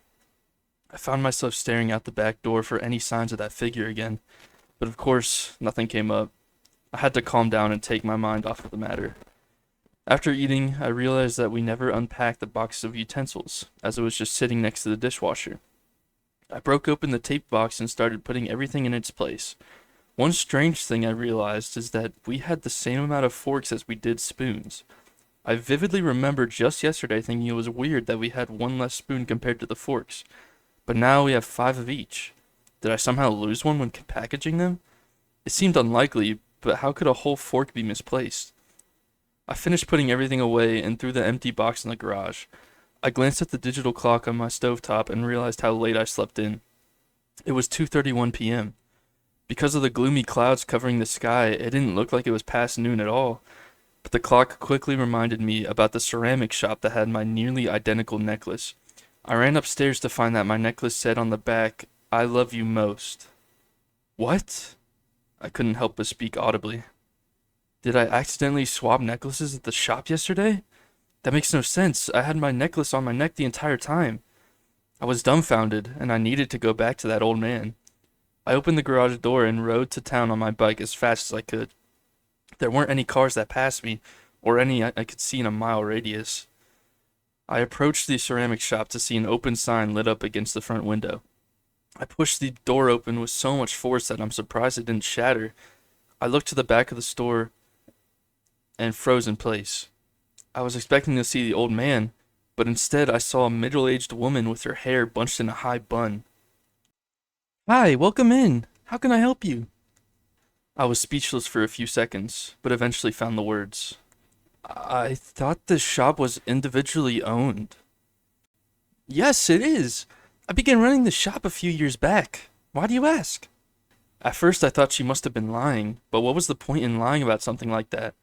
I found myself staring out the back door for any signs of that figure again, but of course, nothing came up. I had to calm down and take my mind off of the matter. After eating, I realized that we never unpacked the box of utensils, as it was just sitting next to the dishwasher. I broke open the tape box and started putting everything in its place. One strange thing I realized is that we had the same amount of forks as we did spoons. I vividly remember just yesterday thinking it was weird that we had one less spoon compared to the forks, but now we have 5 of each. Did I somehow lose one when packaging them? It seemed unlikely, but how could a whole fork be misplaced? I finished putting everything away and threw the empty box in the garage. I glanced at the digital clock on my stovetop and realized how late I slept in. It was 2:31 p.m. Because of the gloomy clouds covering the sky, it didn't look like it was past noon at all, but the clock quickly reminded me about the ceramic shop that had my nearly identical necklace. I ran upstairs to find that my necklace said on the back, "I love you most." What? I couldn't help but speak audibly. Did I accidentally swap necklaces at the shop yesterday? That makes no sense. I had my necklace on my neck the entire time. I was dumbfounded, and I needed to go back to that old man. I opened the garage door and rode to town on my bike as fast as I could. There weren't any cars that passed me, or any I could see in a mile radius. I approached the ceramic shop to see an open sign lit up against the front window. I pushed the door open with so much force that I'm surprised it didn't shatter. I looked to the back of the store and froze in place. I was expecting to see the old man, but instead I saw a middle-aged woman with her hair bunched in a high bun. "Hi, welcome in. How can I help you?" I was speechless for a few seconds, but eventually found the words. "I thought this shop was individually owned." "Yes, it is. I began running the shop a few years back. Why do you ask?" At first I thought she must have been lying, but what was the point in lying about something like that?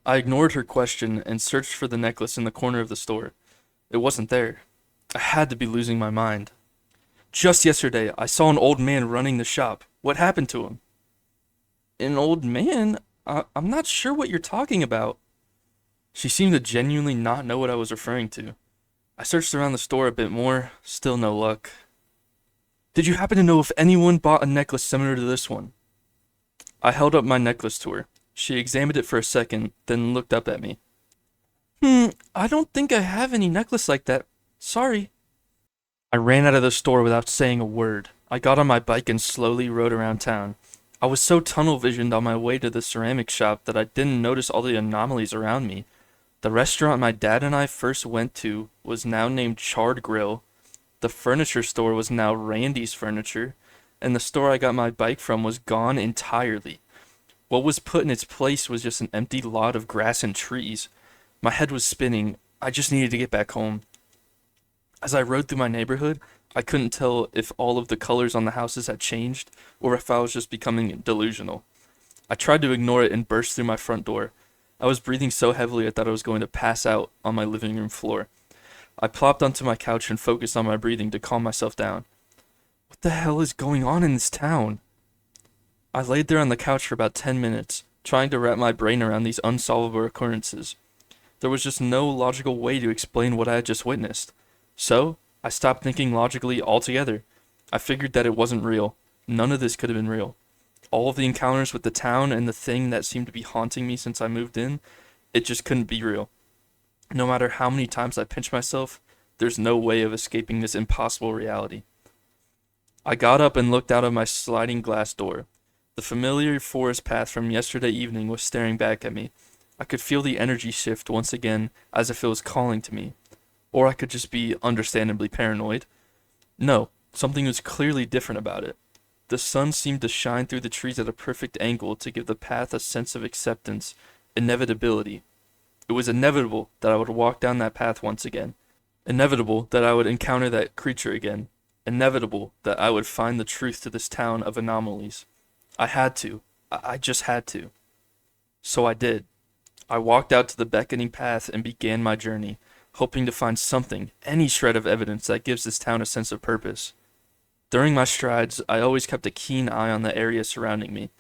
I ignored her question and searched for the necklace in the corner of the store. It wasn't there. I had to be losing my mind. "Just yesterday, I saw an old man running the shop. What happened to him?" "An old man? I'm not sure what you're talking about." She seemed to genuinely not know what I was referring to. I searched around the store a bit more, still no luck. "Did you happen to know if anyone bought a necklace similar to this one?" I held up my necklace to her. She examined it for a second, then looked up at me. I don't think I have any necklace like that. Sorry. I ran out of the store without saying a word. I got on my bike and slowly rode around town. I was so tunnel visioned on my way to the ceramic shop that I didn't notice all the anomalies around me. The restaurant my dad and I first went to was now named Charred Grill. The furniture store was now Randy's Furniture, and the store I got my bike from was gone entirely. What was put in its place was just an empty lot of grass and trees. My head was spinning. I just needed to get back home. As I rode through my neighborhood, I couldn't tell if all of the colors on the houses had changed or if I was just becoming delusional. I tried to ignore it and burst through my front door. I was breathing so heavily I thought I was going to pass out on my living room floor. I plopped onto my couch and focused on my breathing to calm myself down. What the hell is going on in this town? I laid there on the couch for about 10 minutes, trying to wrap my brain around these unsolvable occurrences. There was just no logical way to explain what I had just witnessed. So, I stopped thinking logically altogether. I figured that it wasn't real. None of this could have been real. All of the encounters with the town and the thing that seemed to be haunting me since I moved in, it just couldn't be real. No matter how many times I pinch myself, there's no way of escaping this impossible reality. I got up and looked out of my sliding glass door. The familiar forest path from yesterday evening was staring back at me. I could feel the energy shift once again as if it was calling to me. Or I could just be understandably paranoid. No, something was clearly different about it. The sun seemed to shine through the trees at a perfect angle to give the path a sense of acceptance, inevitability. It was inevitable that I would walk down that path once again. Inevitable that I would encounter that creature again. Inevitable that I would find the truth to this town of anomalies. I had to. I just had to. So I did. I walked out to the beckoning path and began my journey, hoping to find something, any shred of evidence that gives this town a sense of purpose. During my strides, I always kept a keen eye on the area surrounding me.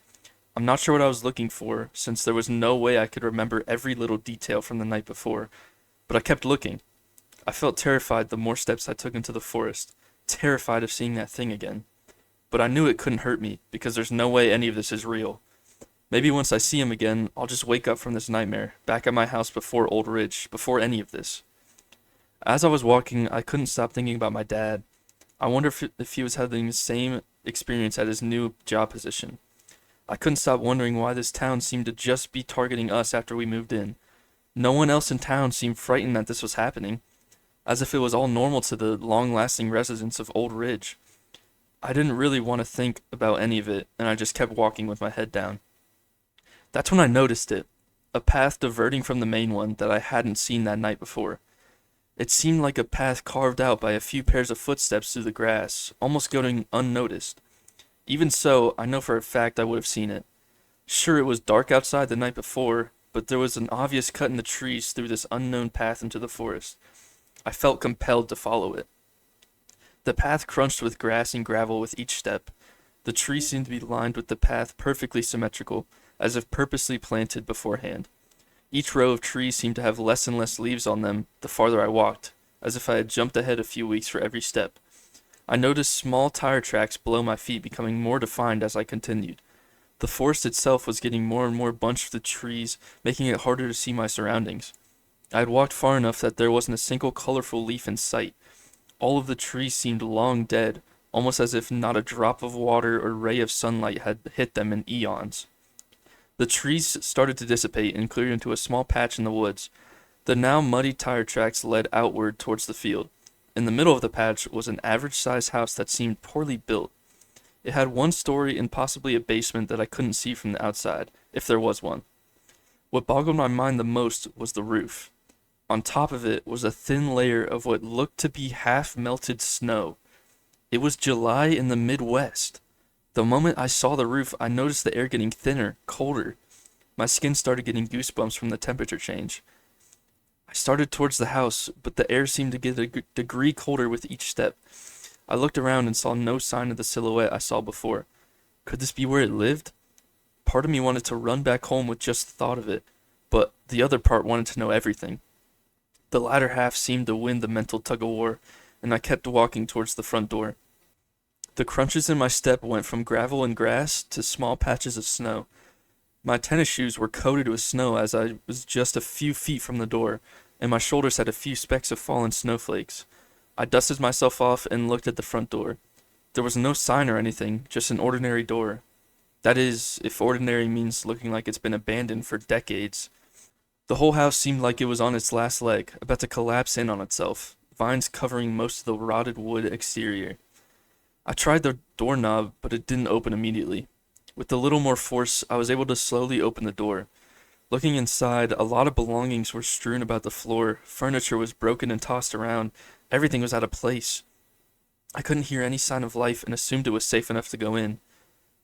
I'm not sure what I was looking for, since there was no way I could remember every little detail from the night before, but I kept looking. I felt terrified the more steps I took into the forest, terrified of seeing that thing again. But I knew it couldn't hurt me, because there's no way any of this is real. Maybe once I see him again, I'll just wake up from this nightmare, back at my house before Old Ridge, before any of this. As I was walking, I couldn't stop thinking about my dad. I wonder if he was having the same experience at his new job position. I couldn't stop wondering why this town seemed to just be targeting us after we moved in. No one else in town seemed frightened that this was happening, as if it was all normal to the long-lasting residents of Old Ridge. I didn't really want to think about any of it, and I just kept walking with my head down. That's when I noticed it, a path diverting from the main one that I hadn't seen that night before. It seemed like a path carved out by a few pairs of footsteps through the grass, almost going unnoticed. Even so, I know for a fact I would have seen it. Sure, it was dark outside the night before, but there was an obvious cut in the trees through this unknown path into the forest. I felt compelled to follow it. The path crunched with grass and gravel with each step. The trees seemed to be lined with the path perfectly symmetrical, as if purposely planted beforehand. Each row of trees seemed to have less and less leaves on them the farther I walked, as if I had jumped ahead a few weeks for every step. I noticed small tire tracks below my feet becoming more defined as I continued. The forest itself was getting more and more bunched with trees, making it harder to see my surroundings. I had walked far enough that there wasn't a single colorful leaf in sight. All of the trees seemed long dead, almost as if not a drop of water or ray of sunlight had hit them in eons. The trees started to dissipate and cleared into a small patch in the woods. The now muddy tire tracks led outward towards the field. In the middle of the patch was an average-sized house that seemed poorly built. It had one story and possibly a basement that I couldn't see from the outside, if there was one. What boggled my mind the most was the roof. On top of it was a thin layer of what looked to be half-melted snow. It was July in the Midwest. The moment I saw the roof, I noticed the air getting thinner, colder. My skin started getting goosebumps from the temperature change. I started towards the house, but the air seemed to get a degree colder with each step. I looked around and saw no sign of the silhouette I saw before. Could this be where it lived? Part of me wanted to run back home with just the thought of it, but the other part wanted to know everything. The latter half seemed to win the mental tug-of-war, and I kept walking towards the front door. The crunches in my step went from gravel and grass to small patches of snow. My tennis shoes were coated with snow as I was just a few feet from the door, and my shoulders had a few specks of fallen snowflakes. I dusted myself off and looked at the front door. There was no sign or anything, just an ordinary door. That is, if ordinary means looking like it's been abandoned for decades. The whole house seemed like it was on its last leg, about to collapse in on itself, vines covering most of the rotted wood exterior. I tried the doorknob, but it didn't open immediately. With a little more force, I was able to slowly open the door. Looking inside, a lot of belongings were strewn about the floor, furniture was broken and tossed around, everything was out of place. I couldn't hear any sign of life and assumed it was safe enough to go in.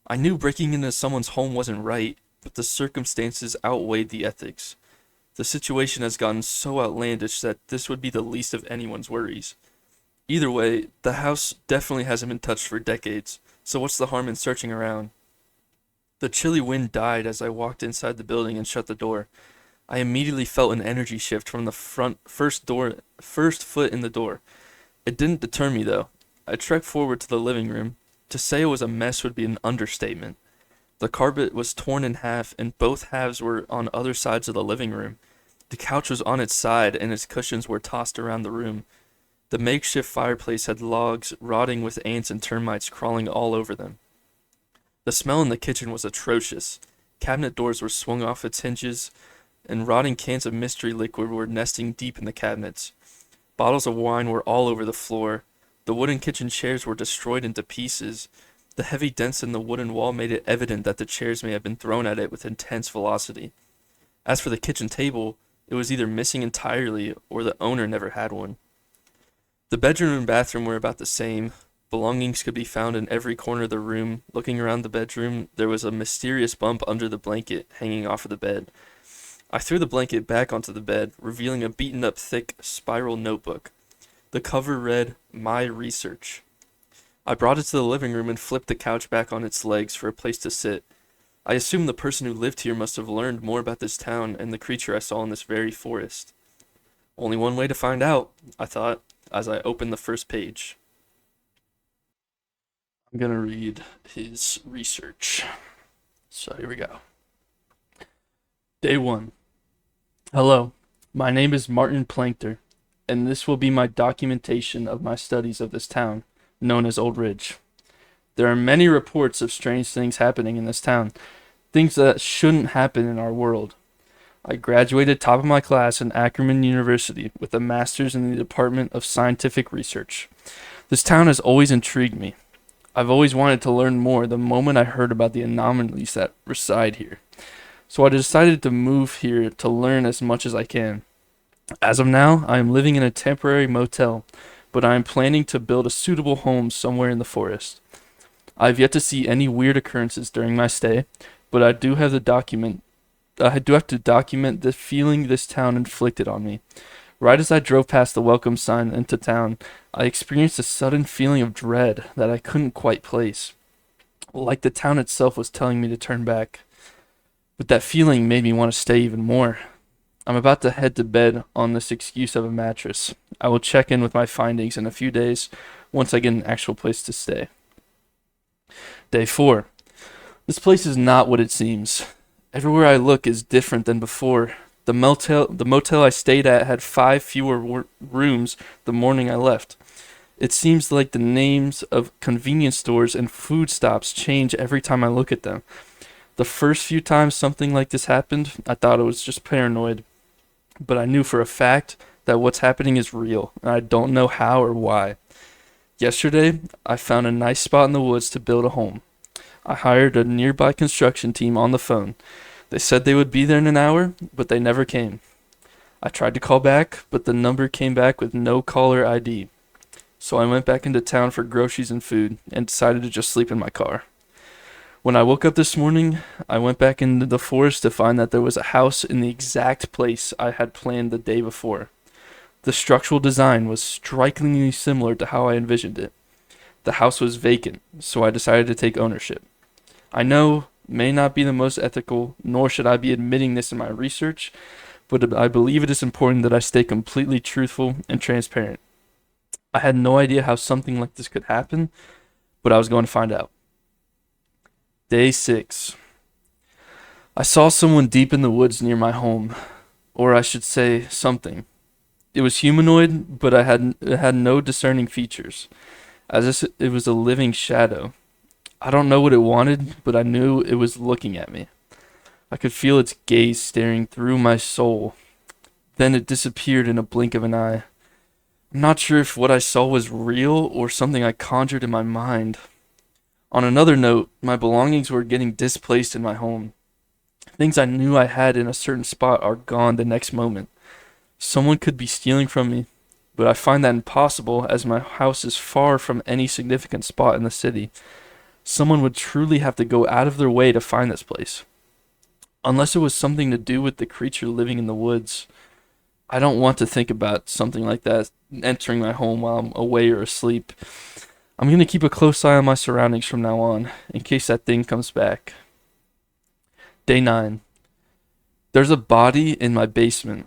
I knew breaking into someone's home wasn't right, but the circumstances outweighed the ethics. The situation has gotten so outlandish that this would be the least of anyone's worries. Either way, the house definitely hasn't been touched for decades, so what's the harm in searching around? The chilly wind died as I walked inside the building and shut the door. I immediately felt an energy shift from the first foot in the door. It didn't deter me though. I trekked forward to the living room. To say it was a mess would be an understatement. The carpet was torn in half, and both halves were on other sides of the living room. The couch was on its side, and its cushions were tossed around the room. The makeshift fireplace had logs rotting with ants and termites crawling all over them. The smell in the kitchen was atrocious. Cabinet doors were swung off its hinges, and rotting cans of mystery liquid were nesting deep in the cabinets. Bottles of wine were all over the floor. The wooden kitchen chairs were destroyed into pieces. The heavy dents in the wooden wall made it evident that the chairs may have been thrown at it with intense velocity. As for the kitchen table, it was either missing entirely or the owner never had one. The bedroom and bathroom were about the same. Belongings could be found in every corner of the room. Looking around the bedroom, there was a mysterious bump under the blanket hanging off of the bed. I threw the blanket back onto the bed, revealing a beaten-up thick spiral notebook. The cover read, "My Research." I brought it to the living room and flipped the couch back on its legs for a place to sit. I assumed the person who lived here must have learned more about this town and the creature I saw in this very forest. Only one way to find out, I thought, as I opened the first page. I'm gonna read his research. So here we go. Day 1. Hello, my name is Martin Plankter, and this will be my documentation of my studies of this town, known as Old Ridge. There are many reports of strange things happening in this town, things that shouldn't happen in our world. I graduated top of my class in Ackerman University with a master's in the Department of Scientific Research. This town has always intrigued me. I've always wanted to learn more the moment I heard about the anomalies that reside here. So I decided to move here to learn as much as I can. As of now, I am living in a temporary motel, but I am planning to build a suitable home somewhere in the forest. I have yet to see any weird occurrences during my stay, but I do have to document the feeling this town inflicted on me. Right as I drove past the welcome sign into town, I experienced a sudden feeling of dread that I couldn't quite place. Like the town itself was telling me to turn back. But that feeling made me want to stay even more. I'm about to head to bed on this excuse of a mattress. I will check in with my findings in a few days once I get an actual place to stay. Day 4. This place is not what it seems. Everywhere I look is different than before. The motel I stayed at had 5 fewer rooms the morning I left. It seems like the names of convenience stores and food stops change every time I look at them. The first few times something like this happened, I thought it was just paranoid. But I knew for a fact that what's happening is real, and I don't know how or why. Yesterday, I found a nice spot in the woods to build a home. I hired a nearby construction team on the phone. They said they would be there in an hour, but they never came. I tried to call back, but the number came back with no caller ID. So I went back into town for groceries and food, and decided to just sleep in my car. When I woke up this morning, I went back into the forest to find that there was a house in the exact place I had planned the day before. The structural design was strikingly similar to how I envisioned it. The house was vacant, so I decided to take ownership. I know may not be the most ethical, nor should I be admitting this in my research, but I believe it is important that I stay completely truthful and transparent. I had no idea how something like this could happen, but I was going to find out. Day 6. I saw someone deep in the woods near my home, or I should say something. It was humanoid, but it had no discerning features, as if it was a living shadow. I don't know what it wanted, but I knew it was looking at me. I could feel its gaze staring through my soul. Then it disappeared in a blink of an eye. I'm not sure if what I saw was real or something I conjured in my mind. On another note, my belongings were getting displaced in my home. Things I knew I had in a certain spot are gone the next moment. Someone could be stealing from me, but I find that impossible as my house is far from any significant spot in the city. Someone would truly have to go out of their way to find this place. Unless it was something to do with the creature living in the woods. I don't want to think about something like that entering my home while I'm away or asleep. I'm going to keep a close eye on my surroundings from now on, in case that thing comes back. Day 9. There's a body in my basement.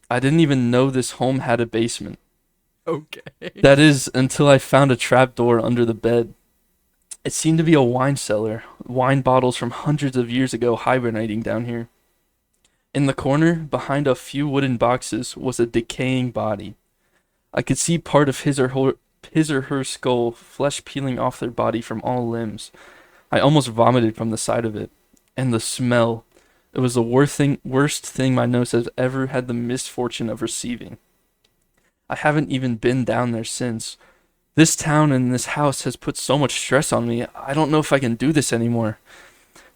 I didn't even know this home had a basement. Okay. That is, until I found a trapdoor under the bed. It seemed to be a wine cellar, wine bottles from hundreds of years ago hibernating down here. In the corner, behind a few wooden boxes, was a decaying body. I could see part of his or her skull, flesh peeling off their body from all limbs. I almost vomited from the sight of it. And the smell. It was the worst thing my nose has ever had the misfortune of receiving. I haven't even been down there since. This town and this house has put so much stress on me, I don't know if I can do this anymore.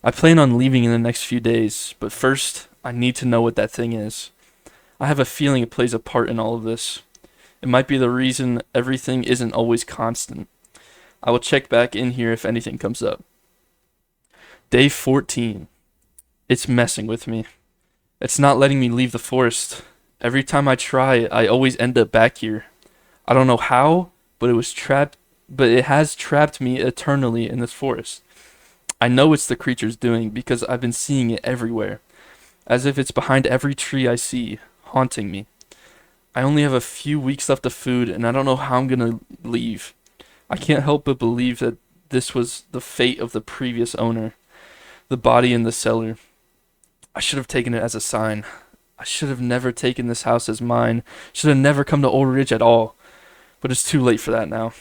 I plan on leaving in the next few days, but first, I need to know what that thing is. I have a feeling it plays a part in all of this. It might be the reason everything isn't always constant. I will check back in here if anything comes up. Day 14. It's messing with me. It's not letting me leave the forest. Every time I try, I always end up back here. I don't know how, but it has trapped me eternally in this forest. I know it's the creature's doing because I've been seeing it everywhere, as if it's behind every tree I see, haunting me. I only have a few weeks left of food, and I don't know how I'm gonna leave. I can't help but believe that this was the fate of the previous owner, the body in the cellar. I should have taken it as a sign. I should have never taken this house as mine, should have never come to Old Ridge at all. But it's too late for that now.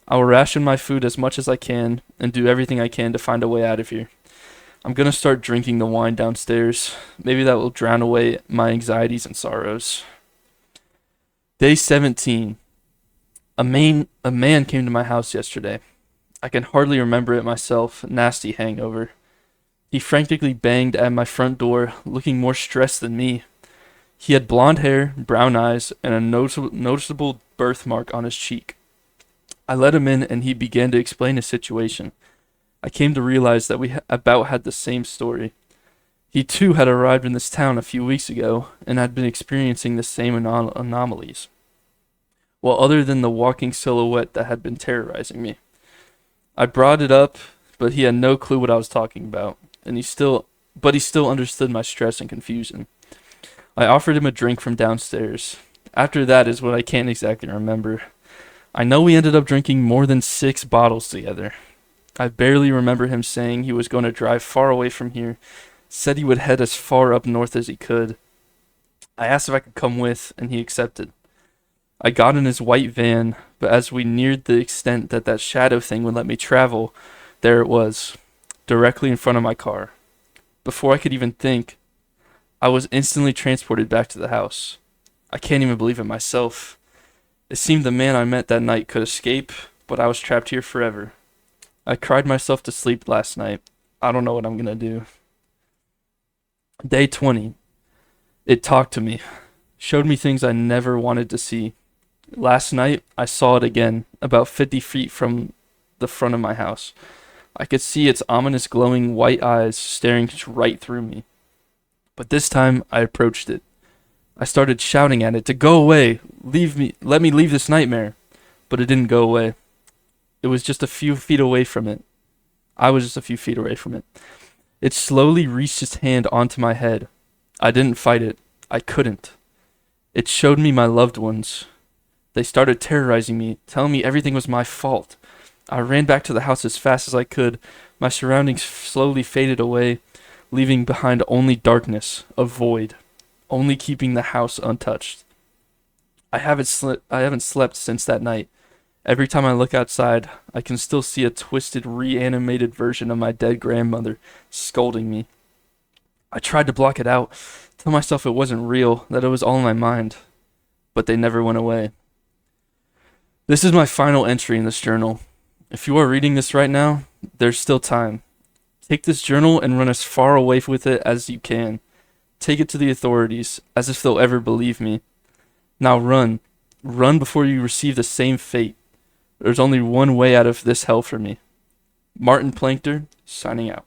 I will ration my food as much as I can and do everything I can to find a way out of here. I'm gonna start drinking the wine downstairs. Maybe that will drown away my anxieties and sorrows. Day 17. A man came to my house yesterday. I can hardly remember it myself. Nasty hangover. He frantically banged at my front door, looking more stressed than me. He had blonde hair, brown eyes, and a noticeable birthmark on his cheek. I let him in and he began to explain his situation. I came to realize that we about had the same story. He too had arrived in this town a few weeks ago and had been experiencing the same anomalies. Well, other than the walking silhouette that had been terrorizing me. I brought it up, but he had no clue what I was talking about, and he still understood my stress and confusion. I offered him a drink from downstairs. After that is what I can't exactly remember. I know we ended up drinking more than 6 bottles together. I barely remember him saying he was going to drive far away from here, said he would head as far up north as he could. I asked if I could come with, and he accepted. I got in his white van, but as we neared the extent that that shadow thing would let me travel, there it was, directly in front of my car. Before I could even think, I was instantly transported back to the house. I can't even believe it myself. It seemed the man I met that night could escape, but I was trapped here forever. I cried myself to sleep last night. I don't know what I'm gonna do. Day 20. It talked to me. Showed me things I never wanted to see. Last night, I saw it again, about 50 feet from the front of my house. I could see its ominous glowing white eyes staring right through me. But this time, I approached it. I started shouting at it to go away, let me leave this nightmare. But it didn't go away. It was just a few feet away from it. I was just a few feet away from it. It slowly reached its hand onto my head. I didn't fight it. I couldn't. It showed me my loved ones. They started terrorizing me, telling me everything was my fault. I ran back to the house as fast as I could. My surroundings slowly faded away, leaving behind only darkness, a void, only keeping the house untouched. I haven't slept since that night. Every time I look outside, I can still see a twisted, reanimated version of my dead grandmother scolding me. I tried to block it out, tell myself it wasn't real, that it was all in my mind, but they never went away. This is my final entry in this journal. If you are reading this right now, there's still time. Take this journal and run as far away with it as you can. Take it to the authorities, as if they'll ever believe me. Now run. Run before you receive the same fate. There's only one way out of this hell for me. Martin Plankter, signing out.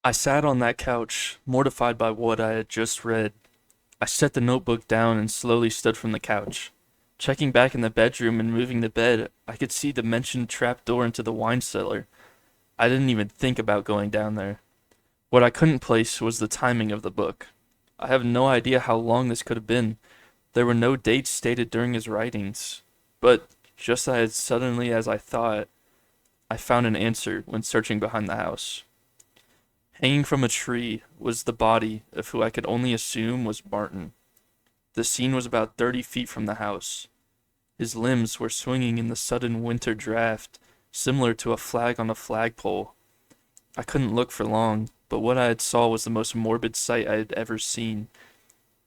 I sat on that couch, mortified by what I had just read. I set the notebook down and slowly stood from the couch. Checking back in the bedroom and moving the bed, I could see the mentioned trap door into the wine cellar. I didn't even think about going down there. What I couldn't place was the timing of the book. I have no idea how long this could have been. There were no dates stated during his writings. But just as suddenly as I thought, I found an answer when searching behind the house. Hanging from a tree was the body of who I could only assume was Martin. The scene was about 30 feet from the house. His limbs were swinging in the sudden winter draft, similar to a flag on a flagpole. I couldn't look for long, but what I had saw was the most morbid sight I had ever seen.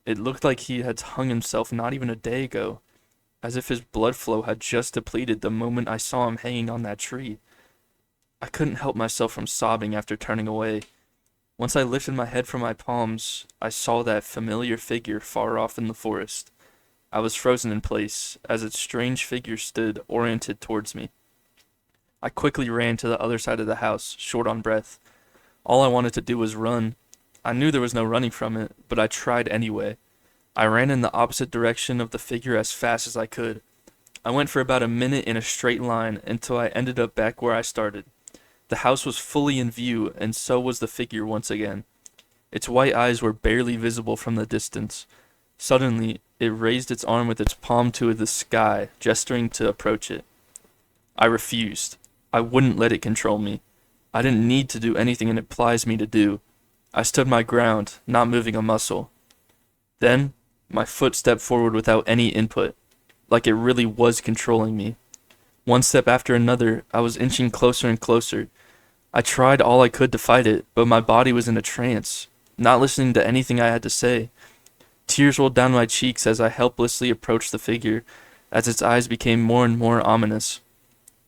It looked like he had hung himself not even a day ago, as if his blood flow had just depleted the moment I saw him hanging on that tree. I couldn't help myself from sobbing after turning away. Once I lifted my head from my palms, I saw that familiar figure far off in the forest. I was frozen in place, as its strange figure stood oriented towards me. I quickly ran to the other side of the house, short on breath. All I wanted to do was run. I knew there was no running from it, but I tried anyway. I ran in the opposite direction of the figure as fast as I could. I went for about a minute in a straight line until I ended up back where I started. The house was fully in view, and so was the figure once again. Its white eyes were barely visible from the distance. Suddenly, it raised its arm with its palm to the sky, gesturing to approach it. I refused. I wouldn't let it control me. I didn't need to do anything it implies me to do. I stood my ground, not moving a muscle. Then, my foot stepped forward without any input, like it really was controlling me. One step after another, I was inching closer and closer. I tried all I could to fight it, but my body was in a trance, not listening to anything I had to say. Tears rolled down my cheeks as I helplessly approached the figure, as its eyes became more and more ominous.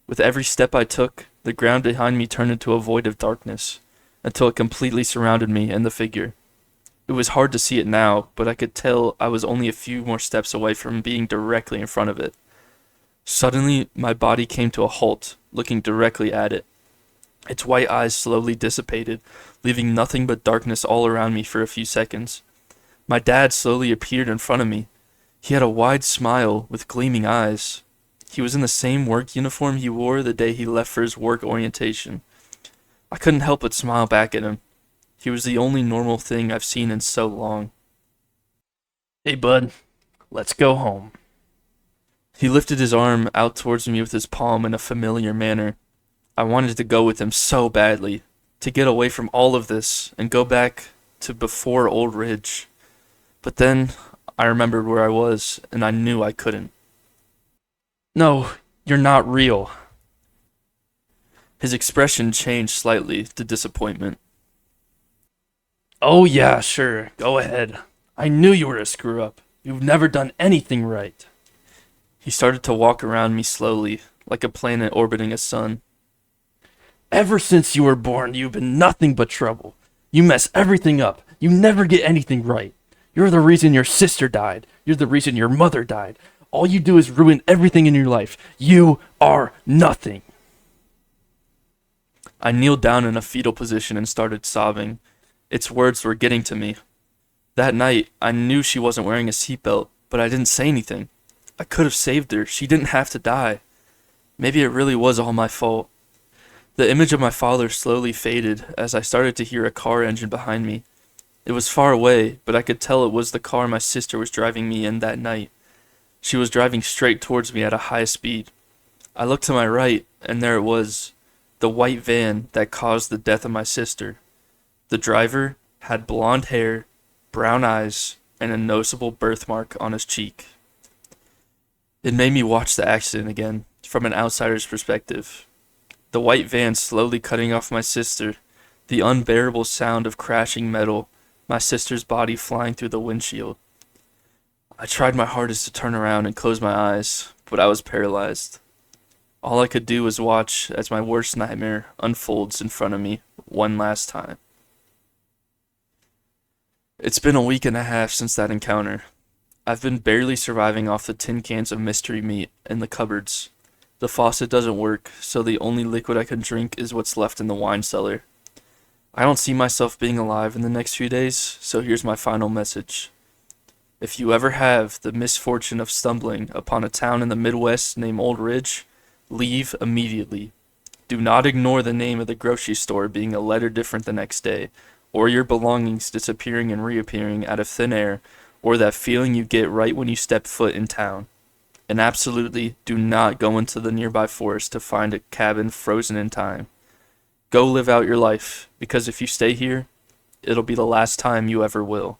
With every step I took, the ground behind me turned into a void of darkness, until it completely surrounded me and the figure. It was hard to see it now, but I could tell I was only a few more steps away from being directly in front of it. Suddenly, my body came to a halt, looking directly at it. Its white eyes slowly dissipated, leaving nothing but darkness all around me for a few seconds. My dad slowly appeared in front of me. He had a wide smile with gleaming eyes. He was in the same work uniform he wore the day he left for his work orientation. I couldn't help but smile back at him. He was the only normal thing I've seen in so long. "Hey bud, let's go home." He lifted his arm out towards me with his palm in a familiar manner. I wanted to go with him so badly, to get away from all of this and go back to before Old Ridge. But then I remembered where I was, and I knew I couldn't. "No, you're not real." His expression changed slightly to disappointment. "Oh yeah, sure, go ahead. I knew you were a screw-up. You've never done anything right." He started to walk around me slowly, like a planet orbiting a sun. "Ever since you were born, you've been nothing but trouble. You mess everything up. You never get anything right. You're the reason your sister died. You're the reason your mother died. All you do is ruin everything in your life. You are nothing." I kneeled down in a fetal position and started sobbing. Its words were getting to me. That night, I knew she wasn't wearing a seatbelt, but I didn't say anything. I could have saved her. She didn't have to die. Maybe it really was all my fault. The image of my father slowly faded as I started to hear a car engine behind me. It was far away, but I could tell it was the car my sister was driving me in that night. She was driving straight towards me at a high speed. I looked to my right, and there it was, the white van that caused the death of my sister. The driver had blonde hair, brown eyes, and a noticeable birthmark on his cheek. It made me watch the accident again, from an outsider's perspective. The white van slowly cutting off my sister, the unbearable sound of crashing metal, my sister's body flying through the windshield. I tried my hardest to turn around and close my eyes, but I was paralyzed. All I could do was watch as my worst nightmare unfolds in front of me one last time. It's been a week and a half since that encounter. I've been barely surviving off the tin cans of mystery meat in the cupboards. The faucet doesn't work, so the only liquid I can drink is what's left in the wine cellar. I don't see myself being alive in the next few days, so here's my final message. If you ever have the misfortune of stumbling upon a town in the Midwest named Old Ridge, leave immediately. Do not ignore the name of the grocery store being a letter different the next day, or your belongings disappearing and reappearing out of thin air, or that feeling you get right when you step foot in town. And absolutely do not go into the nearby forest to find a cabin frozen in time. Go live out your life, because if you stay here, it'll be the last time you ever will.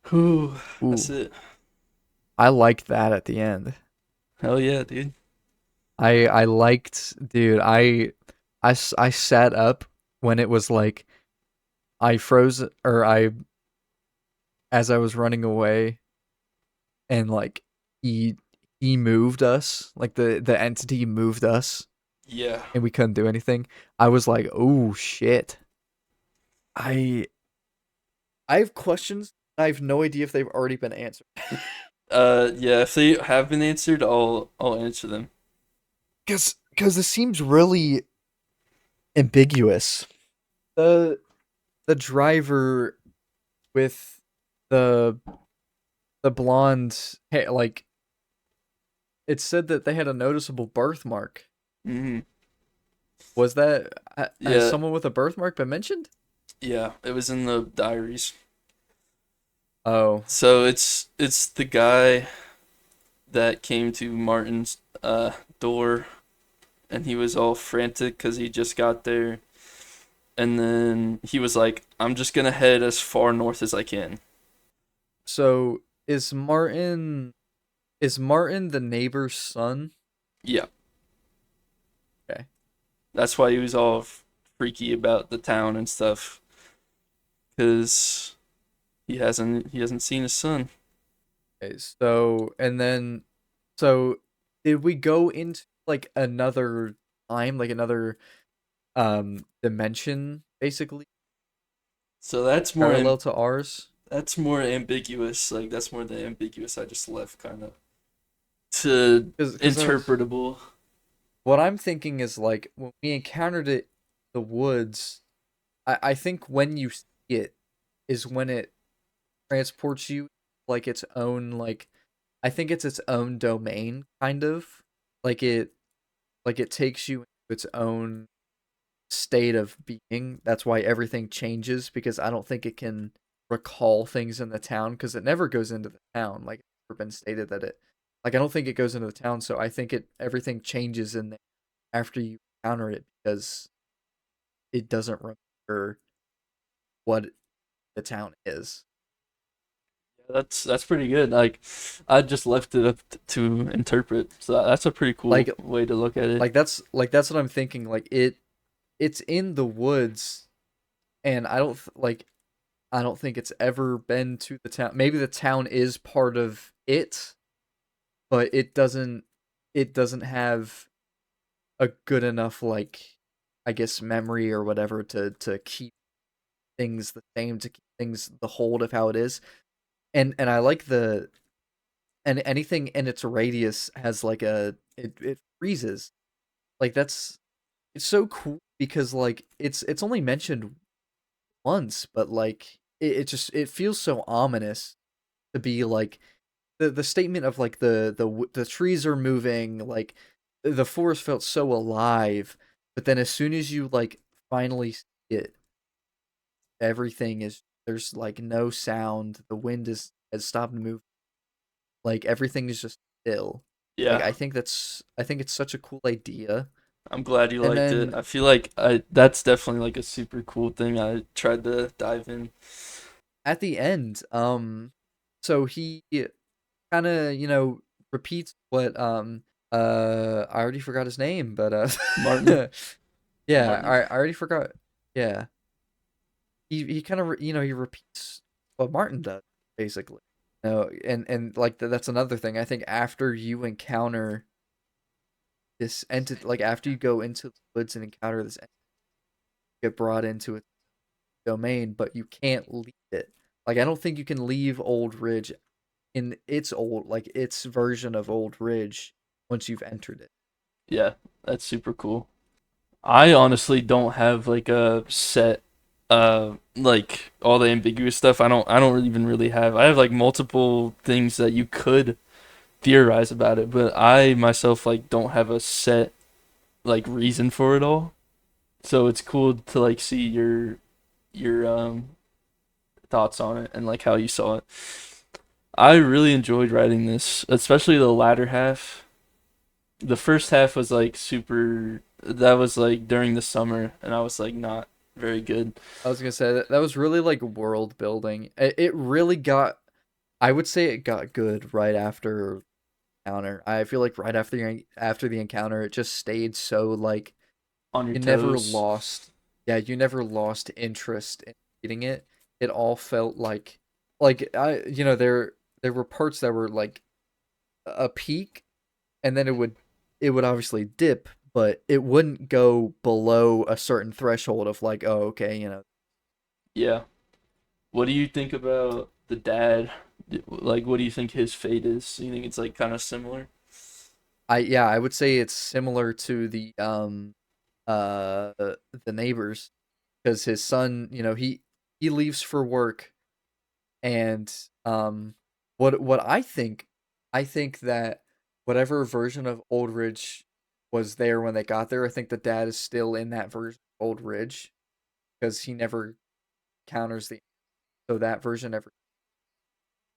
Whew, that's Ooh, it. I liked that at the end. Hell yeah, dude. I liked, dude. I sat up when it was like I froze or I as I was running away and like he he moved us, like the entity moved us Yeah. and we couldn't do anything. I was like, "Oh shit." I I have questions. I have no idea if they've already been answered. Yeah, if they have been answered, I'll answer them. Cuz this seems really ambiguous. The the driver with the the blonde hair, like it said that they had a noticeable birthmark. Mm-hmm. Was that has Yeah, someone with a birthmark been mentioned? yeah, it was in the diaries. Oh, So it's the guy that came to Martin's door, and he was all frantic because he just got there, and then he was like, "I'm just gonna head as far north as I can." so is Martin the neighbor's son? Yeah, Okay. that's why he was all freaky about the town and stuff, because he hasn't seen his son. Okay, so and then so did we go into like another time, like another dimension basically So that's more parallel to ours? that's more ambiguous. Like that's more the ambiguous I just left kind of to Because interpretable. what I'm thinking is like when we encountered it in the woods, I think when you see it is when it transports you like its own like I think it's its own domain kind of like it takes you into its oin state of being. That's why everything changes because I don't think it can recall things in the town because it never goes into the town. Like it's never been stated that it like I don't think it goes into the town, so I think it everything changes in there after you encounter it because it doesn't remember what the town is. That's pretty good. Like I just left it up to interpret. So that's a pretty cool Like way to look at it. that's what I'm thinking. Like it's in the woods and I don't think it's ever been to the town. Maybe the town is part of it, but it doesn't have a good enough like I guess memory or whatever to keep things the same, to keep things the hold of how it is. And I like the and anything in its radius has like it freezes. Like that's it's so cool because like it's only mentioned once, but like it just it feels so ominous to be like the statement of like the trees are moving, like the forest felt so alive, but then as soon as you like finally see it, everything is there's like no sound, the wind is has stopped moving, like everything is just still. Like Yeah, I think it's such a cool idea. I'm glad you And liked it. then I feel like I that's definitely like a super cool thing I tried to dive in. at the end, so he kind of, repeats what I already forgot his name, but Martin. yeah, Martin. I already forgot. Yeah, he kind of he repeats what Martin does basically. And like that's another thing. I think after you encounter this entity, like after you go into the woods and encounter this entity, you get brought into its domain, but you can't leave it. Like I don't think you can leave Old Ridge in its version of Old Ridge once you've entered it. Yeah, that's super cool. I honestly don't have like a set like all the ambiguous stuff. I don't even really have. I have like multiple things that you could theorize about it, but I myself like don't have a set like reason for it all. So it's cool to like see your thoughts on it and like how you saw it. I really enjoyed writing this, especially the latter half. The first half was like super, that was like during the summer and I was like not very good. I was gonna say that was really like world building. It really got. I would say it got good right after encounter. I feel like right after the encounter, it just stayed so like On your you never toes. lost. Yeah, you never lost interest in reading it. It all felt like there were parts that were like a peak, and then it would obviously dip, but it wouldn't go below a certain threshold of like, oh, okay, Yeah. What do you think about the dad? Like, what do you think his fate is? You think it's like kind of similar? I would say it's similar to uh the neighbors, because his son, he leaves for work, and what I think that whatever version of Old Ridge was there when they got there, I think the dad is still in that version of Old Ridge, because he never counters the so that version never,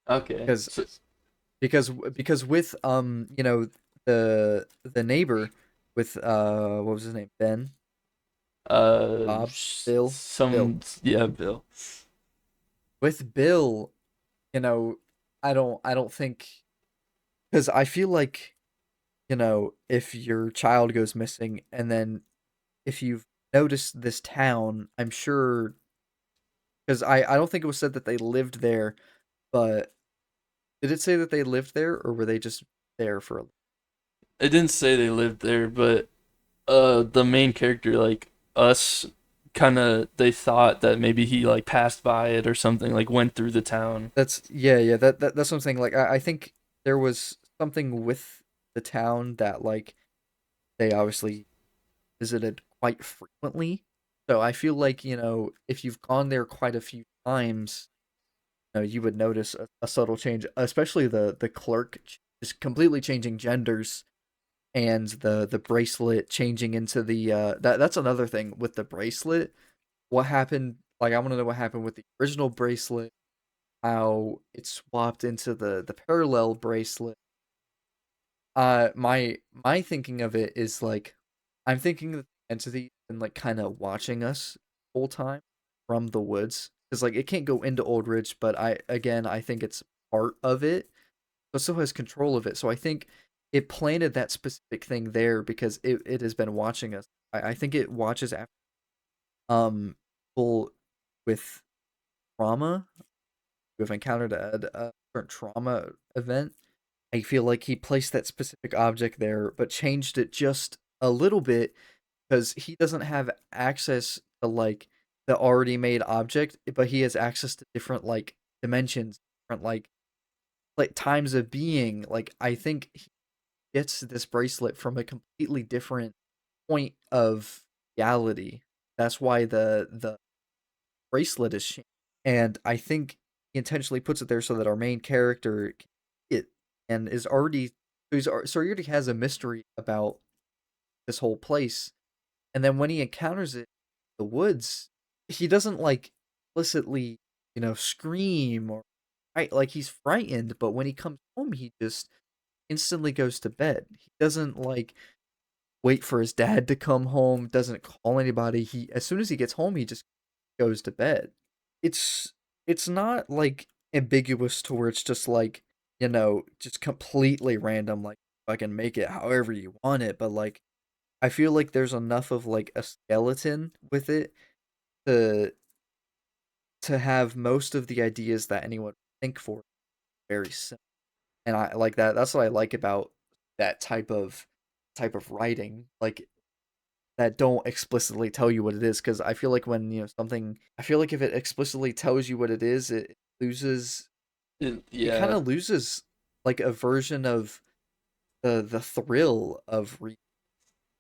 Okay. because So, because with the neighbor with what was his name, Ben, Bob, Bill, yeah, Bill. with Bill, you know I don't think, because I feel like, if your child goes missing, and then if you've noticed this town, I'm sure, because I don't think it was said that they lived there, but did it say that they lived there, or were they just there for a? It didn't say they lived there, but the main character like us kind of they thought that maybe he like passed by it or something, like went through the town. That's yeah, that's what I'm saying. Like I think there was something with the town that like they obviously visited quite frequently. So I feel like, if you've gone there quite a few times, you would notice a subtle change, especially the clerk just completely changing genders, and the bracelet changing into the that's another thing with the bracelet. What happened? Like I want to know what happened with the original bracelet, how it swapped into the parallel bracelet. My thinking of it is like, I'm thinking that the entity and like kind of watching us the whole time from the woods, because like it can't go into Old Ridge, but I think it's part of it, but still has control of it. So I think it planted that specific thing there because it has been watching us. I think it watches after people with trauma who have encountered a certain trauma event. I feel like he placed that specific object there, but changed it just a little bit, because he doesn't have access to like the already made object, but he has access to different like dimensions, different like times of being. Like I think he gets this bracelet from a completely different point of reality. That's why the bracelet is changed. And I think he intentionally puts it there so that our main character can see it, and is already so he already has a mystery about this whole place. And then when he encounters it in the woods, he doesn't like explicitly, scream or right, like he's frightened, but when he comes home, he just instantly goes to bed. He doesn't like wait for his dad to come home, doesn't call anybody. He, as soon as he gets home, he just goes to bed. It's it's not like ambiguous to where it's just like, just completely random, like I can make it however you want it, but like I feel like there's enough of like a skeleton with it to have most of the ideas that anyone would think for very simple. And I like that. That's what I like about that type of writing. Like that don't explicitly tell you what it is, because I feel like when something, I feel like if it explicitly tells you what it is, it loses, it kind Yeah, of loses like a version of the thrill of reading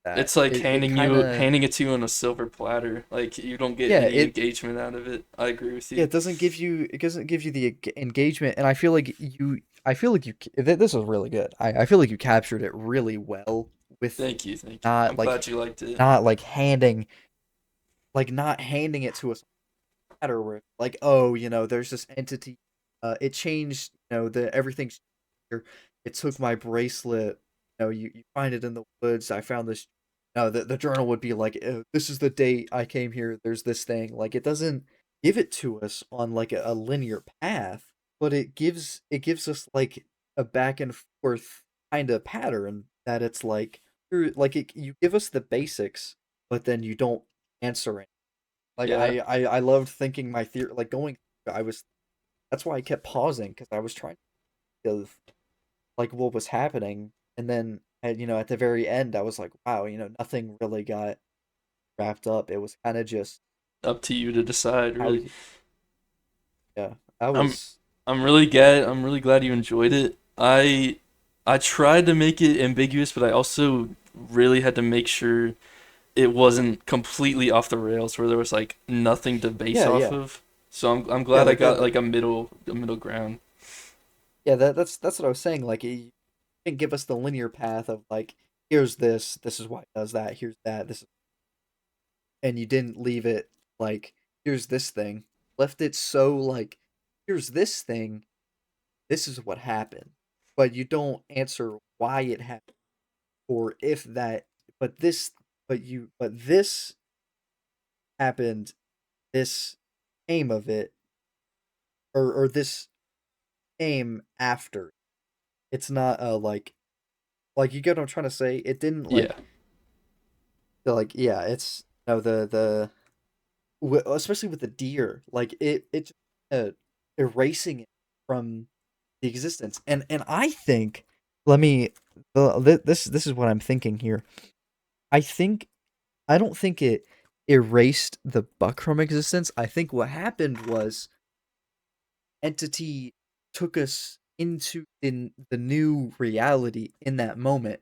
that. it's like It kind of, handing it to you on a silver platter. Like you don't get yeah, any it engagement out of it. I agree with yeah, you. it doesn't give you the engagement, and this is really good. I feel like you captured it really well with Thank you, thank you. not I'm like glad you liked it. not like handing not handing it to us matter where like, oh, there's this entity, it changed, the everything's here. It took my bracelet, you find it in the woods. I found this. No, the journal would be like, this is the date I came here, there's this thing. Like it doesn't give it to us on like a linear path, but it gives us like a back and forth kind of pattern that it's like, you give us the basics, but then you don't answer. Like Yeah, I loved thinking my theory, like going. I was That's why I kept pausing, because I was trying to think of like what was happening, and then at the very end, I was like, wow, nothing really got wrapped up. It was kind of just up to you to decide, how really. he, yeah, that I'm was I'm really glad you enjoyed it. I tried to make it ambiguous, but I also really had to make sure it wasn't completely off the rails where there was like nothing to base yeah, off yeah, of. So I'm yeah, glad I like got like a middle ground. yeah, that's what I was saying. Like he didn't give us the linear path of like, here's this is why it does that, here's that, this is, and you didn't leave it like, here's this thing. Left it so like, here's this thing, this is what happened, but you don't answer why it happened, or if that, but this, but this happened, this aim of it, or this aim after. It's not a like, you get what I'm trying to say. It didn't Yeah, like, yeah, it's no especially with the deer, like it just, erasing it from the existence. And I think, let me this is what I'm thinking here. I think I don't think it erased the buck from existence. I think what happened was entity took us into in the new reality in that moment.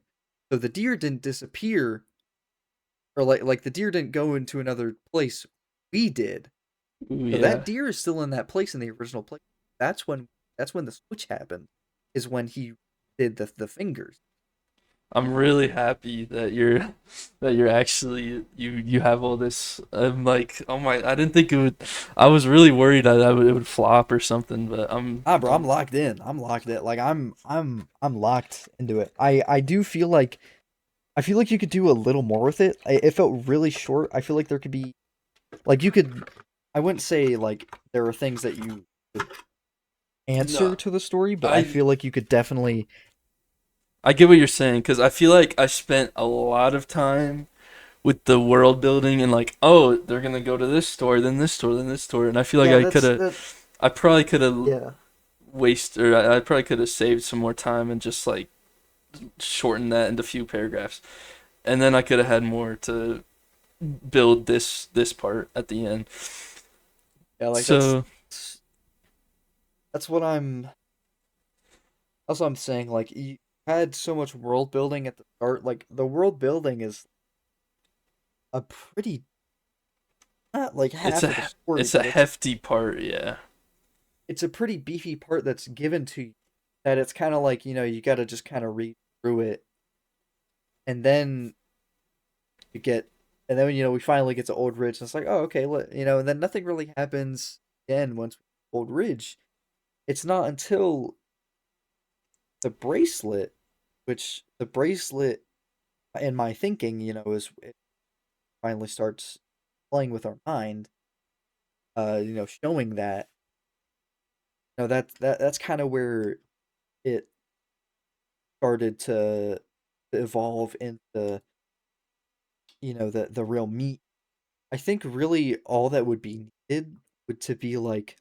So the deer didn't disappear, or like the deer didn't go into another place. We did. ooh, So that yeah. deer is still in that place, in the original place. That's when that's when the switch happened. Is when he did the fingers. I'm really happy that you're actually you have all this. I'm like, oh my, I didn't think it would. I was really worried that it would flop or something, but Ah, bro, I'm locked in. I'm locked in. Like I'm locked into it. I feel like you could do a little more with it. It felt really short. I feel like there could be, like, you could. I wouldn't say like there are things that you could answer no, to the story, but I I feel like you could definitely. I get what you're saying because I feel like I spent a lot of time with the world building and like, oh, they're gonna go to this store, then this store, then this store, and I feel like Yeah, that's that. I probably could have Yeah, wasted, or I probably could have saved some more time and just like shortened that into a few paragraphs, and then I could have had more to build this part at the end. yeah, like So that's what I'm. That's what I'm saying. Like, you had so much world building at the start. Like, the world building is a pretty, not like half of the story, it's a but hefty part, yeah. it's a pretty beefy part that's given to you. That it's kind of like, you got to just kind of read through it, and then you get, and then we finally get to Old Ridge, and it's like, oh, okay, and then nothing really happens again once we get to Old Ridge. It's not until the bracelet, which the bracelet, in my thinking, is it finally starts playing with our mind, showing that. No, that's kind of where it started to evolve into, the real meat. I think really all that would be needed would to be like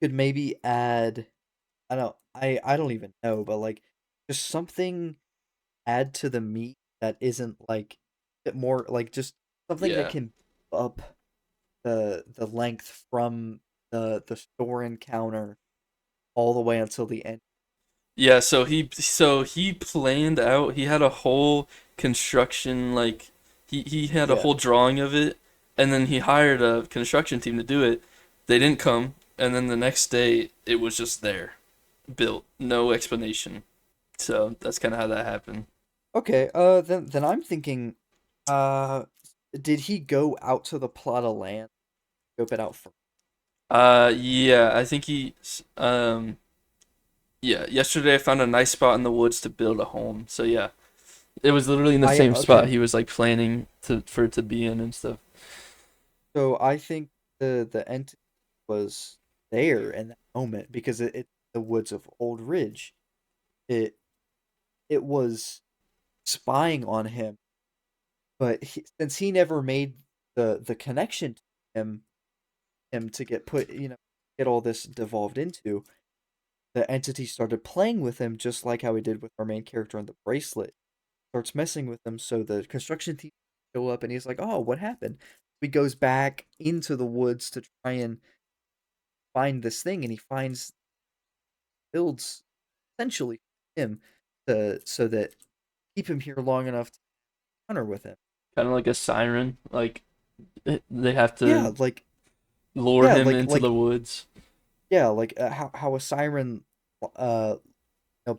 could maybe add I don't even know, but like just something add to the meat that isn't like bit more like just something that Yeah. can up the length from the store encounter all the way until the end. Yeah, so he planned out. He had a whole construction like he had a Yeah. whole drawing of it, and then he hired a construction team to do it. They didn't come, and then the next day it was just there, built, no explanation. So that's kind of how that happened. Okay, then I'm thinking, uh, did he go out to the plot of land, scope it out first? Yeah, I think yeah, yesterday I found a nice spot in the woods to build a home. So yeah, it was literally in the I same spot okay, he was like planning to for it to be in and stuff. so I think the entity was there in that moment because it's the woods of Old Ridge. It it was spying on him, but since he never made the connection to him to get put, get all this devolved into, the entity started playing with him just like how he did with our main character on the bracelet. Starts messing with him, so the construction team show up and he's like, "Oh, what happened?" He goes back into the woods to try and find this thing, and he builds essentially him to so that keep him here long enough to counter with him. Kind of like a siren. Like they have Yeah, to lure yeah, him into the like woods. yeah, like how a siren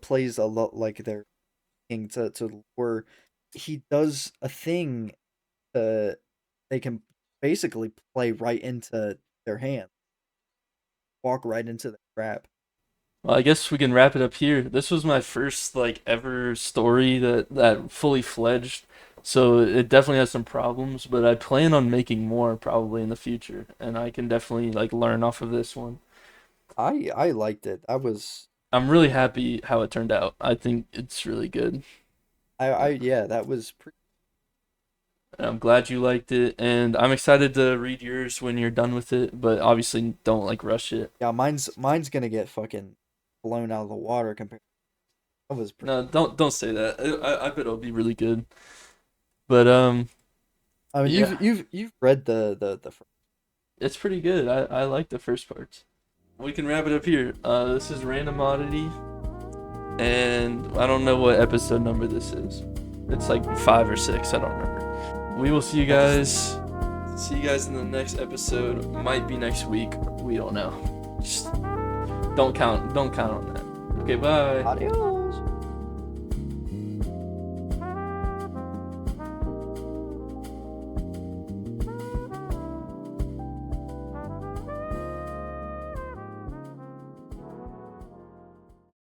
plays a lot like their thing to lure. He does a thing to they can basically play right into their hand, walk right into the trap. Well, I guess we can wrap it up here. This was my first like ever story that fully fledged. So it definitely has some problems, but I plan on making more probably in the future, and I can definitely like learn off of this one. I liked it. I'm really happy how it turned out. I think it's really good. I yeah, that was pretty. I'm glad you liked it, and I'm excited to read yours when you're done with it, but obviously don't like rush it. Yeah, mine's gonna get fucking blown out of the water compared. That was pretty. No, don't say that. I bet it'll be really good. But I mean, yeah, you've read the. it's pretty good. I like the first parts. We can wrap it up here. This is Random Oddity, and I don't know what episode number this is. It's like 5 or 6. I don't remember. We will see you guys. See you guys in the next episode. Might be next week. We don't know. Just don't count. Don't count on that. Okay, bye. Adios.